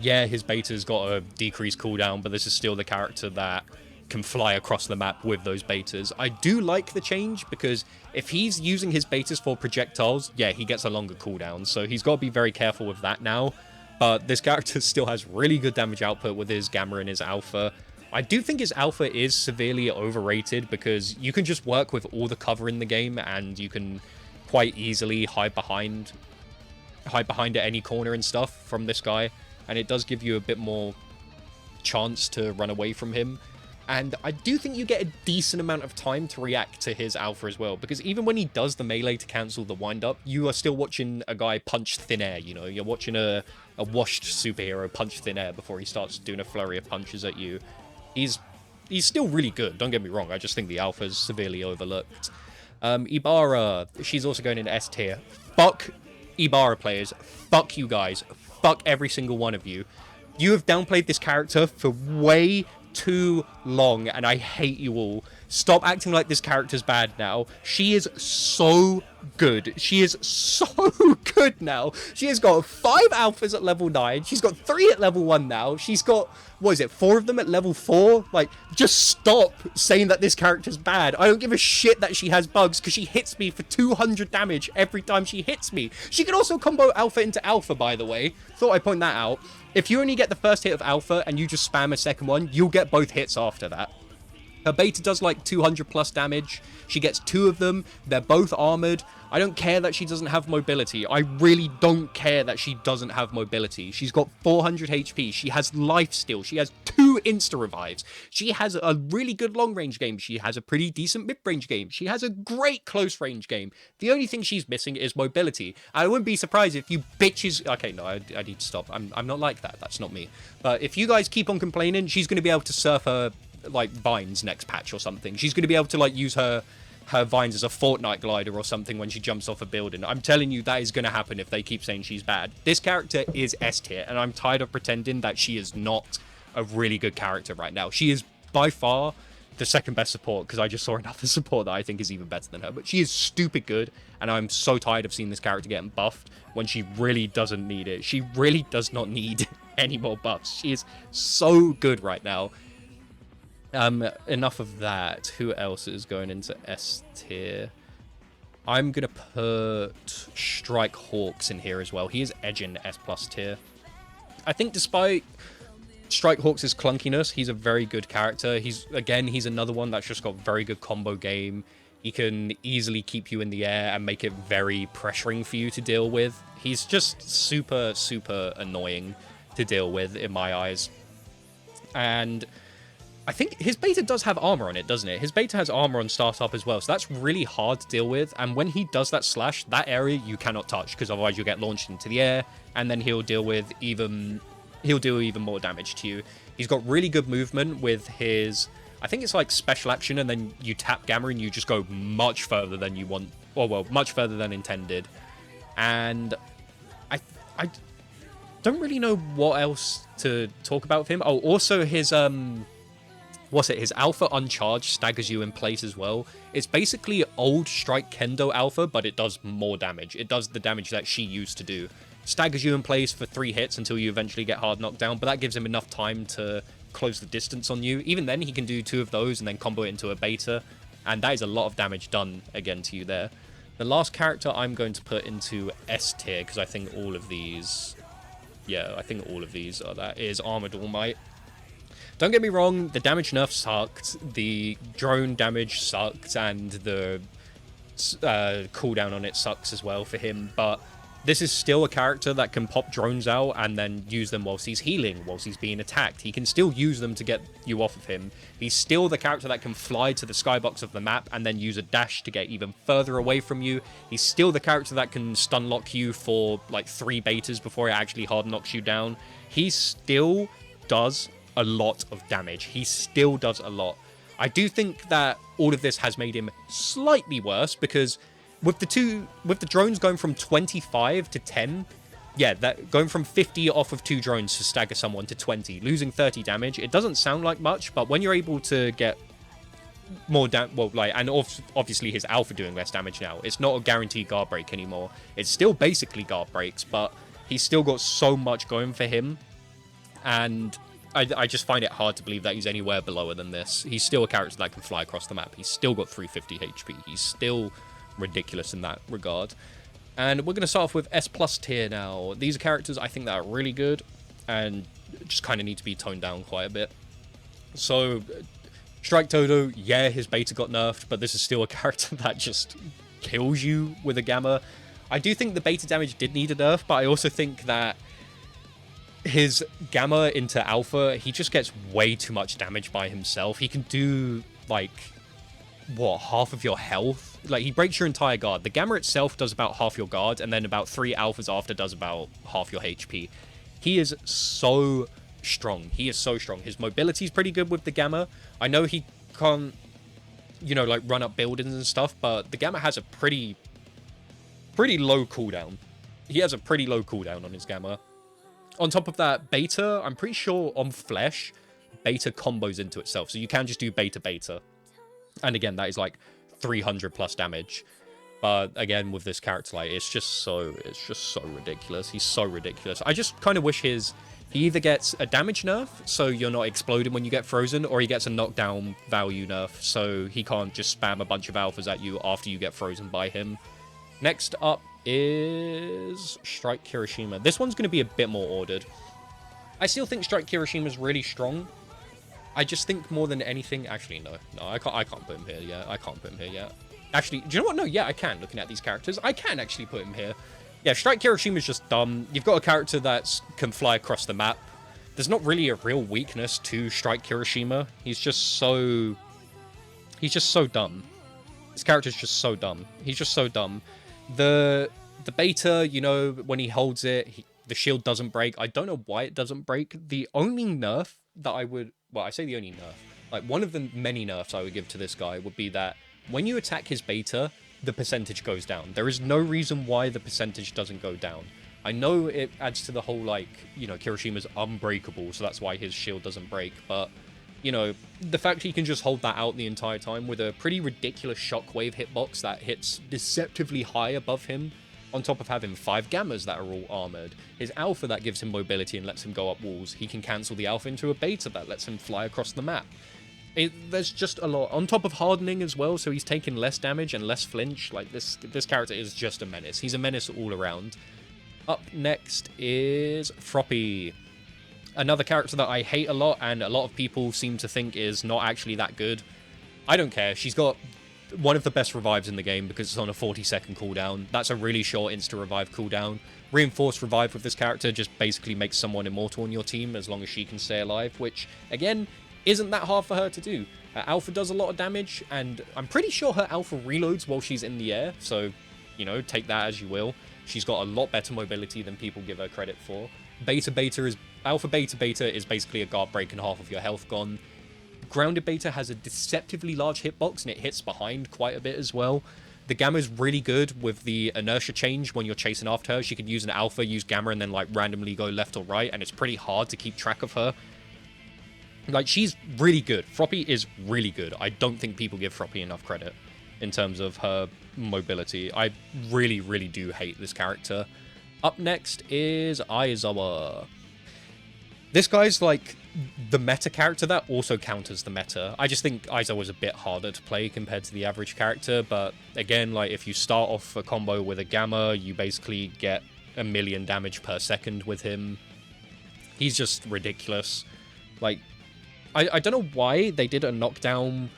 Yeah, his beta's got a decreased cooldown, but this is still the character that can fly across the map with those betas. I do like the change, because if he's using his betas for projectiles, yeah, he gets a longer cooldown, so he's got to be very careful with that now. But this character still has really good damage output with his gamma and his alpha. I do think his alpha is severely overrated, because you can just work with all the cover in the game, and you can quite easily hide behind at any corner and stuff from this guy, and it does give you a bit more chance to run away from him. And I do think you get a decent amount of time to react to his alpha as well, because even when he does the melee to cancel the wind-up, you are still watching a guy punch thin air, you know? You're watching a washed superhero punch thin air before he starts doing a flurry of punches at you. He's still really good, don't get me wrong, I just think the alpha is severely overlooked. Ibara, she's also going into S tier. Fuck Ibara players, fuck you guys, fuck every single one of you. You have downplayed this character for way too long, and I hate you all. Stop acting like this character's bad now. She is so good. She is so good now. She has got 5 alphas at level 9. She's got 3 at level 1 now. She's got, what is it, 4 of them at level 4? Like, just stop saying that this character's bad. I don't give a shit that she has bugs, because she hits me for 200 damage every time she hits me. She can also combo alpha into alpha, by the way. Thought I'd point that out. If you only get the first hit of alpha and you just spam a second one, you'll get both hits after that. Her beta does like 200 plus damage. She gets 2 of them. They're both armored. I don't care that she doesn't have mobility. I really don't care that she doesn't have mobility. She's got 400 HP. She has life steal. She has 2 insta revives. She has a really good long range game. She has a pretty decent mid range game. She has a great close range game. The only thing she's missing is mobility. I wouldn't be surprised if you bitches... Okay, no, I need to stop. I'm not like that. That's not me. But if you guys keep on complaining, she's going to be able to surf her like vines next patch or something. She's going to be able to like use her vines as a Fortnite glider or something when she jumps off a building. I'm telling you, that is going to happen if they keep saying she's bad. This character is S tier, and I'm tired of pretending that she is not a really good character right now. She is by far the second best support, because I just saw another support that I think is even better than her, but she is stupid good, and I'm so tired of seeing this character getting buffed when she really doesn't need it. She really does not need any more buffs. She is so good right now. Enough of that. Who else is going into S tier? I'm gonna put Strike Hawks in here as well. He is edging S plus tier. I think despite Strike Hawks' clunkiness, he's a very good character. He's another one that's just got very good combo game. He can easily keep you in the air and make it very pressuring for you to deal with. He's just super, super annoying to deal with in my eyes. And I think his beta does have armor on it, doesn't it? His beta has armor on startup as well, so that's really hard to deal with. And when he does that slash, that area you cannot touch, because otherwise you'll get launched into the air, and then he'll do even more damage to you. He's got really good movement with his, I think it's like special action, and then you tap Gamma and you just go much further than you want, or well, much further than intended. And I don't really know what else to talk about with him. Oh, also his his alpha uncharged staggers you in place as well. It's basically old Strike Kendo alpha, but it does more damage. It does the damage that she used to do. Staggers you in place for 3 hits until you eventually get hard knocked down, but that gives him enough time to close the distance on you. Even then, he can do 2 of those and then combo it into a beta, and that is a lot of damage done again to you there. The last character I'm going to put into S tier, because I think all of these... Yeah, I think all of these are that, is Armored All Might. Don't get me wrong, the damage nerf sucked, the drone damage sucked, and the cooldown on it sucks as well for him, but this is still a character that can pop drones out and then use them whilst he's healing, whilst he's being attacked. He can still use them to get you off of him. He's still the character that can fly to the skybox of the map and then use a dash to get even further away from you. He's still the character that can stun lock you for like 3 betas before it actually hard knocks you down. He still does a lot of damage. He still does a lot. I do think that all of this has made him slightly worse, because with the drones going from 25 to 10, yeah, that going from 50 off of 2 drones to stagger someone to 20, losing 30 damage, it doesn't sound like much, but when you're able to get more and obviously his alpha doing less damage now, it's not a guaranteed guard break anymore. It's still basically guard breaks, but he's still got so much going for him, and I just find it hard to believe that he's anywhere below than this. He's still a character that can fly across the map. He's still got 350 HP. He's still ridiculous in that regard. And we're going to start off with S+ tier now. These are characters I think that are really good and just kind of need to be toned down quite a bit. So, Strike Todo, yeah, his beta got nerfed, but this is still a character that just kills you with a Gamma. I do think the beta damage did need a nerf, but I also think that his Gamma into Alpha, he just gets way too much damage by himself. He can do, like, what, half of your health? Like, he breaks your entire guard. The Gamma itself does about half your guard, and then about 3 alphas after does about half your HP. He is so strong. He is so strong. His mobility is pretty good with the Gamma. I know he can't, you know, like, run up buildings and stuff, but the Gamma has a pretty low cooldown. He has a pretty low cooldown on his Gamma. On top of that, Beta, I'm pretty sure on Flesh, Beta combos into itself, so you can just do Beta. And again, that is like 300 plus damage. But again, with this character, like, it's just so ridiculous. He's so ridiculous. I just kind of wish he either gets a damage nerf, so you're not exploding when you get frozen, or he gets a knockdown value nerf, so he can't just spam a bunch of alphas at you after you get frozen by him. Next up is Strike Kirishima. This one's going to be a bit more ordered. I still think Strike Kirishima is really strong. I just think more than anything... Actually, no, I can't put him here yet. I can't put him here yet. Actually, do you know what? No, yeah, I can. Looking at these characters, I can actually put him here. Yeah, Strike Kirishima is just dumb. You've got a character that can fly across the map. There's not really a real weakness to Strike Kirishima. He's just so dumb. This character's just so dumb. He's just so dumb. The beta, you know, when he holds it, the shield doesn't break. I don't know why it doesn't break. The only nerf that I would... Well, I say the only nerf. Like, one of the many nerfs I would give to this guy would be that when you attack his beta, the percentage goes down. There is no reason why the percentage doesn't go down. I know it adds to the whole, like, you know, Kirishima's unbreakable, so that's why his shield doesn't break, but, you know, the fact he can just hold that out the entire time with a pretty ridiculous shockwave hitbox that hits deceptively high above him, on top of having 5 Gammas that are all armored, his Alpha that gives him mobility and lets him go up walls, he can cancel the Alpha into a Beta that lets him fly across the map. There's just a lot. On top of hardening as well, so he's taking less damage and less flinch. Like, this character is just a menace. He's a menace all around. Up next is Froppy. Another character that I hate a lot, and a lot of people seem to think is not actually that good. I don't care. She's got one of the best revives in the game because it's on a 40-second cooldown. That's a really short insta-revive cooldown. Reinforced revive with this character just basically makes someone immortal on your team as long as she can stay alive, which, again, isn't that hard for her to do. Alpha does a lot of damage, and I'm pretty sure her alpha reloads while she's in the air, so, you know, take that as you will. She's got a lot better mobility than people give her credit for. Alpha Beta is basically a guard break and half of your health gone. Grounded Beta has a deceptively large hitbox, and it hits behind quite a bit as well. The Gamma's really good with the inertia change when you're chasing after her. She can use an Alpha, use Gamma, and then, like, randomly go left or right, and it's pretty hard to keep track of her. Like, she's really good. Froppy is really good. I don't think people give Froppy enough credit in terms of her mobility. I really, really do hate this character. Up next is Aizawa. This guy's, like, the meta character that also counters the meta. I just think Aizawa's a bit harder to play compared to the average character, but again, like, if you start off a combo with a Gamma, you basically get 1,000,000 damage per second with him. He's just ridiculous. Like, I don't know why they did a knockdown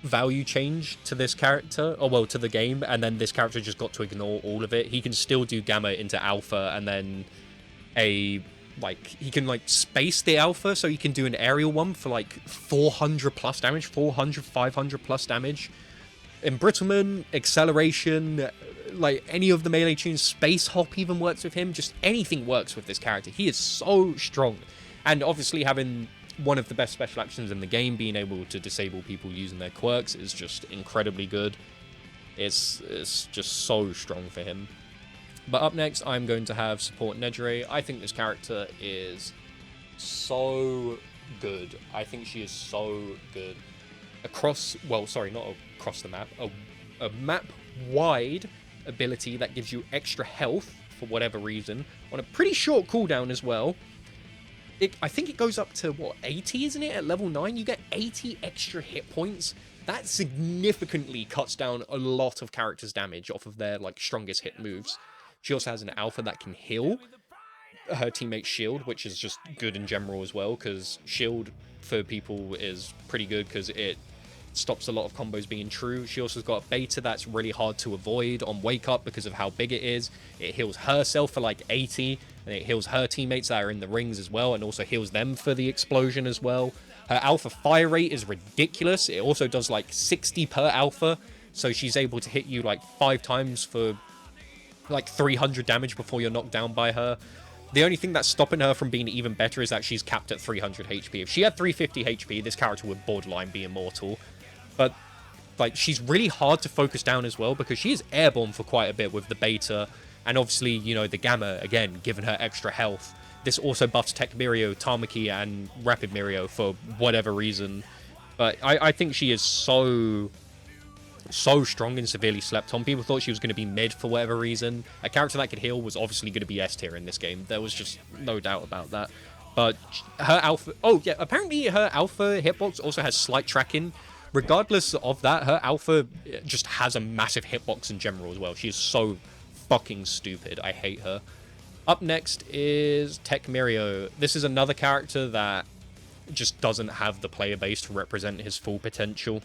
value change to this character, or well, to the game, and then this character just got to ignore all of it. He can still do Gamma into Alpha, and then he can, like, space the Alpha, so he can do an aerial one for, like, 400 plus damage, 400, 500 plus damage. Embrittlement, acceleration, like, any of the melee tunes, space hop even works with him. Just anything works with this character. He is so strong. And obviously having one of the best special actions in the game, being able to disable people using their quirks, is just incredibly good. It's just so strong for him. But up next, I'm going to have support Nejire. I think this character is so good. I think she is so good. Not across the map, a map-wide ability that gives you extra health for whatever reason, on a pretty short cooldown as well. I think it goes up to, 80, isn't it? At level 9, you get 80 extra hit points. That significantly cuts down a lot of characters' damage off of their, like, strongest hit moves. She also has an Alpha that can heal her teammate's shield, which is just good in general as well, because shield for people is pretty good because it stops a lot of combos being true. She also has got a Beta that's really hard to avoid on Wake Up because of how big it is. It heals herself for like 80, and it heals her teammates that are in the rings as well, and also heals them for the explosion as well. Her Alpha fire rate is ridiculous. It also does like 60 per Alpha, so she's able to hit you like 5 times for like 300 damage before you're knocked down by her. The only thing that's stopping her from being even better is that she's capped at 300 HP. If she had 350 HP, this character would borderline be immortal. But, like, she's really hard to focus down as well because she is airborne for quite a bit with the Beta. And obviously, you know, the Gamma, again, giving her extra health. This also buffs Tech Mirio, Tamaki, and Rapid Mirio for whatever reason. But I think she is so strong and severely slept on. People thought she was going to be mid for whatever reason. A character that could heal was obviously going to be S tier in this game. There was just no doubt about that. But her Alpha... Oh, yeah, apparently her Alpha hitbox also has slight tracking. Regardless of that, her Alpha just has a massive hitbox in general as well. She is so fucking stupid. I hate her. Up next is Tech Mirio. This is another character that just doesn't have the player base to represent his full potential.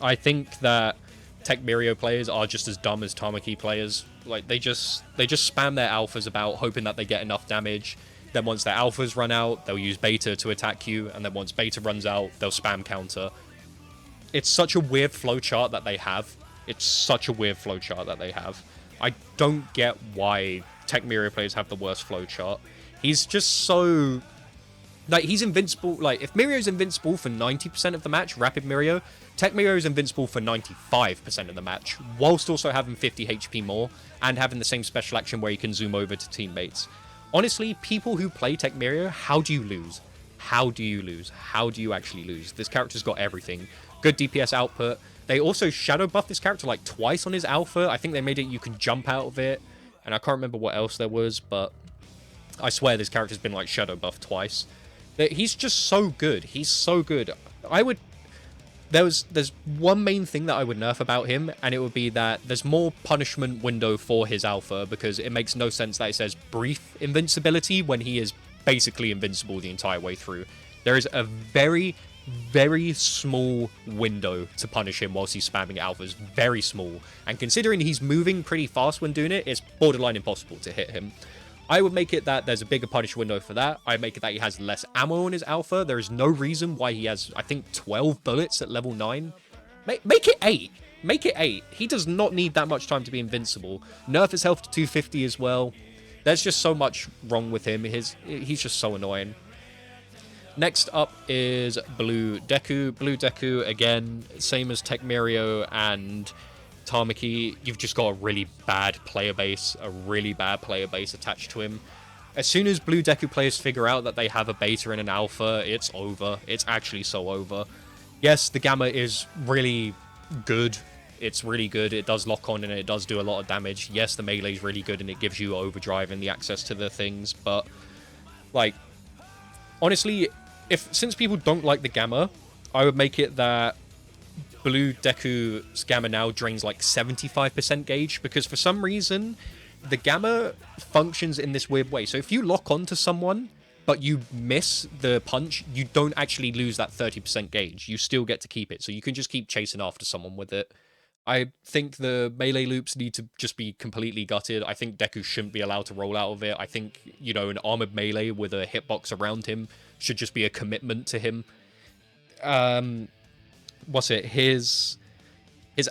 I think that Tech Mirio players are just as dumb as Tamaki players. Like, they just spam their alphas about, hoping that they get enough damage. Then once their alphas run out, they'll use Beta to attack you, and then once Beta runs out, they'll spam counter. It's such a weird flowchart that they have. I don't get why Tech Mirio players have the worst flowchart. He's just so... Like, he's invincible. Like, if Mirio's invincible for 90% of the match, Rapid Mirio, Tech Mirio is invincible for 95% of the match, whilst also having 50 HP more, and having the same special action where you can zoom over to teammates. Honestly, people who play Tech Mirio, how do you lose? How do you lose? How do you actually lose? This character's got everything. Good DPS output. They also shadow buffed this character like twice on his alpha. I think they made it you can jump out of it, and I can't remember what else there was, but I swear this character's been like shadow buffed twice. He's just so good. He's so good. There's one main thing that I would nerf about him, and it would be that there's more punishment window for his alpha, because it makes no sense that it says brief invincibility when he is basically invincible the entire way through. There is a very, very small window to punish him whilst he's spamming alphas. Very small. And considering he's moving pretty fast when doing it, it's borderline impossible to hit him. I would make it that there's a bigger punish window for that. I make it that he has less ammo on his alpha. There is no reason why he has, I think, 12 bullets at level 9. Make it 8. Make it 8. He does not need that much time to be invincible. Nerf his health to 250 as well. There's just so much wrong with him. He's just so annoying. Next up is Blue Deku. Blue Deku, again, same as Tech Mirio and Tamaki. You've just got a really bad player base attached to him. As soon as Blue Deku players figure out that they have a beta and an alpha, it's over. It's actually so over. Yes, the Gamma is really good. It's really good. It does lock on and it does do a lot of damage. Yes, the melee is really good and it gives you overdrive and the access to the things, but like, honestly, since people don't like the Gamma, I would make it that Blue Deku's Gamma now drains like 75% gauge, because for some reason the Gamma functions in this weird way. So if you lock onto someone but you miss the punch, you don't actually lose that 30% gauge. You still get to keep it, so you can just keep chasing after someone with it. I think the melee loops need to just be completely gutted. I think Deku shouldn't be allowed to roll out of it. I think, you know, an armored melee with a hitbox around him should just be a commitment to him. His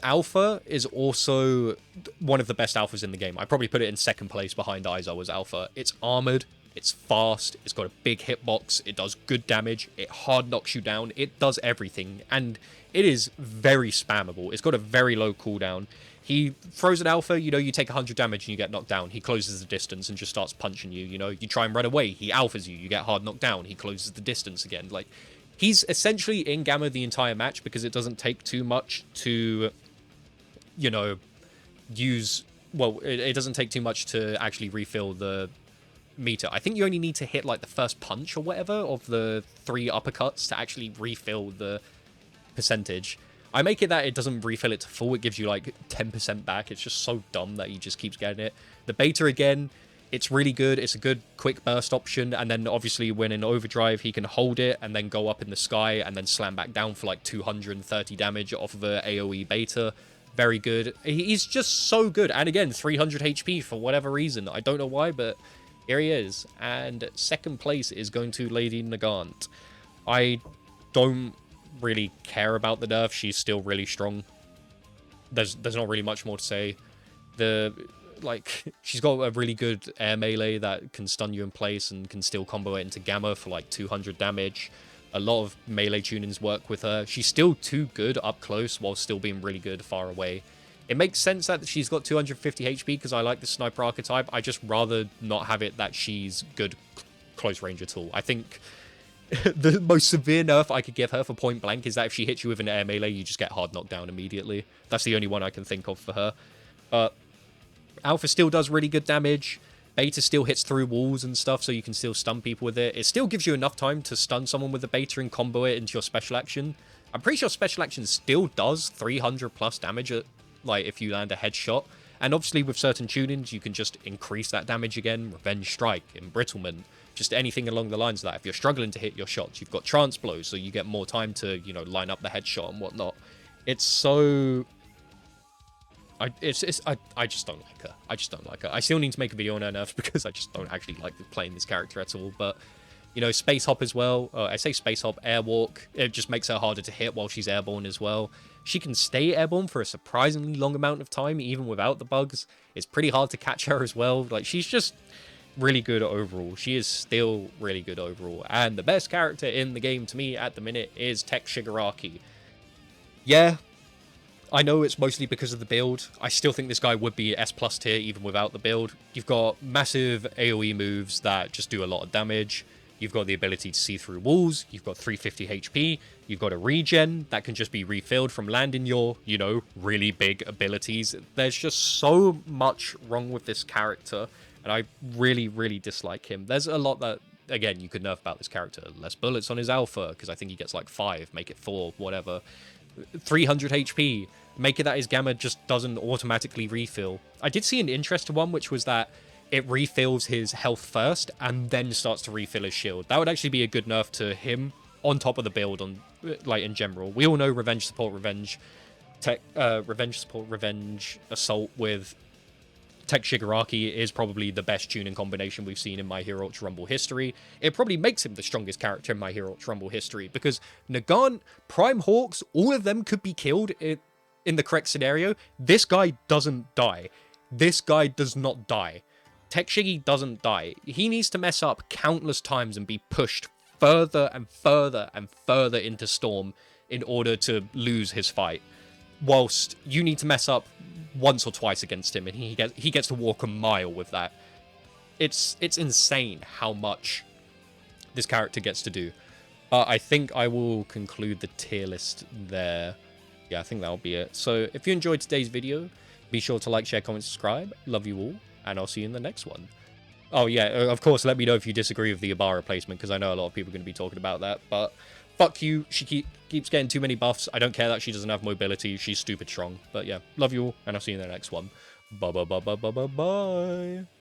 alpha is also one of the best alphas in the game. I probably put it in second place behind Aizawa's alpha. It's armored, it's fast, it's got a big hitbox, it does good damage, it hard knocks you down, it does everything, and it is very spammable. It's got a very low cooldown. He throws an alpha, you know, you take 100 damage and you get knocked down. He closes the distance and just starts punching you, you know. You try and run away, he alphas you, you get hard knocked down, he closes the distance again. Like, he's essentially in Gamma the entire match because it doesn't take too much to, you know, it doesn't take too much to actually refill the meter. I think you only need to hit, like, the first punch or whatever of the 3 uppercuts to actually refill the percentage. I make it that it doesn't refill it to full. It gives you like 10% back. It's just so dumb that he just keeps getting it. The beta, again, it's really good. It's a good quick burst option. And then obviously when in overdrive, he can hold it and then go up in the sky and then slam back down for like 230 damage off of a AoE beta. Very good. He's just so good. And again, 300 HP for whatever reason. I don't know why, but here he is. And second place is going to Lady Nagant. I don't really care about the nerf. She's still really strong. There's not really much more to say. She's got a really good air melee that can stun you in place and can still combo it into Gamma for like 200 damage. A lot of melee tunings work with her. She's still too good up close while still being really good far away. It makes sense that she's got 250 HP because I like the sniper archetype. I just rather not have it that she's good close range at all. I think the most severe nerf I could give her for point blank is that if she hits you with an air melee, you just get hard knocked down immediately. That's the only one I can think of for her. Alpha still does really good damage. Beta still hits through walls and stuff, so you can still stun people with it. It still gives you enough time to stun someone with the beta and combo it into your special action. I'm pretty sure special action still does 300 plus damage like if you land a headshot. And obviously with certain tunings, you can just increase that damage again. Revenge Strike, Embrittlement, just anything along the lines of that. If you're struggling to hit your shots, you've got Trance Blow, so you get more time to, you know, line up the headshot and whatnot. It's so... I just don't like her. I just don't like her. I still need to make a video on her nerfs because I just don't actually like playing this character at all. But, you know, Space Hop as well. I say Space Hop, Airwalk. It just makes her harder to hit while she's airborne as well. She can stay airborne for a surprisingly long amount of time, even without the bugs. It's pretty hard to catch her as well. Like, she's just really good overall. She is still really good overall. And the best character in the game to me at the minute is Tech Shigaraki. Yeah, I know it's mostly because of the build. I still think this guy would be S+ tier even without the build. You've got massive AoE moves that just do a lot of damage. You've got the ability to see through walls. You've got 350 HP. You've got a regen that can just be refilled from landing your, you know, really big abilities. There's just so much wrong with this character, and I really, really dislike him. There's a lot that, again, you could nerf about this character. Less bullets on his alpha, because I think he gets like 5, make it 4, whatever. 300 HP, make it that his Gamma just doesn't automatically refill. I did see an interesting one, which was that it refills his health first and then starts to refill his shield. That would actually be a good nerf to him on top of the build on like in general. We all know revenge support, revenge support, revenge assault with Tech Shigaraki is probably the best tuning combination we've seen in My Hero Ultra Rumble history. It probably makes him the strongest character in My Hero Ultra Rumble history, because Nagant, Prime Hawks, all of them could be killed in the correct scenario. This guy doesn't die. This guy does not die. Tech Shiggy doesn't die. He needs to mess up countless times and be pushed further and further and further into Storm in order to lose his fight. Whilst you need to mess up once or twice against him, and he gets to walk a mile with that. It's insane how much this character gets to do. I think I will conclude the tier list there. Yeah, I think that'll be it. So if you enjoyed today's video, be sure to like, share, comment, subscribe. Love you all, and I'll see you in the next one. Oh yeah, of course, let me know if you disagree with the Ibara placement, because I know a lot of people are going to be talking about that, but fuck you, she keeps getting too many buffs. I don't care that she doesn't have mobility, she's stupid strong. But yeah, love you all, and I'll see you in the next one. Bye bye bye bye bye bye bye.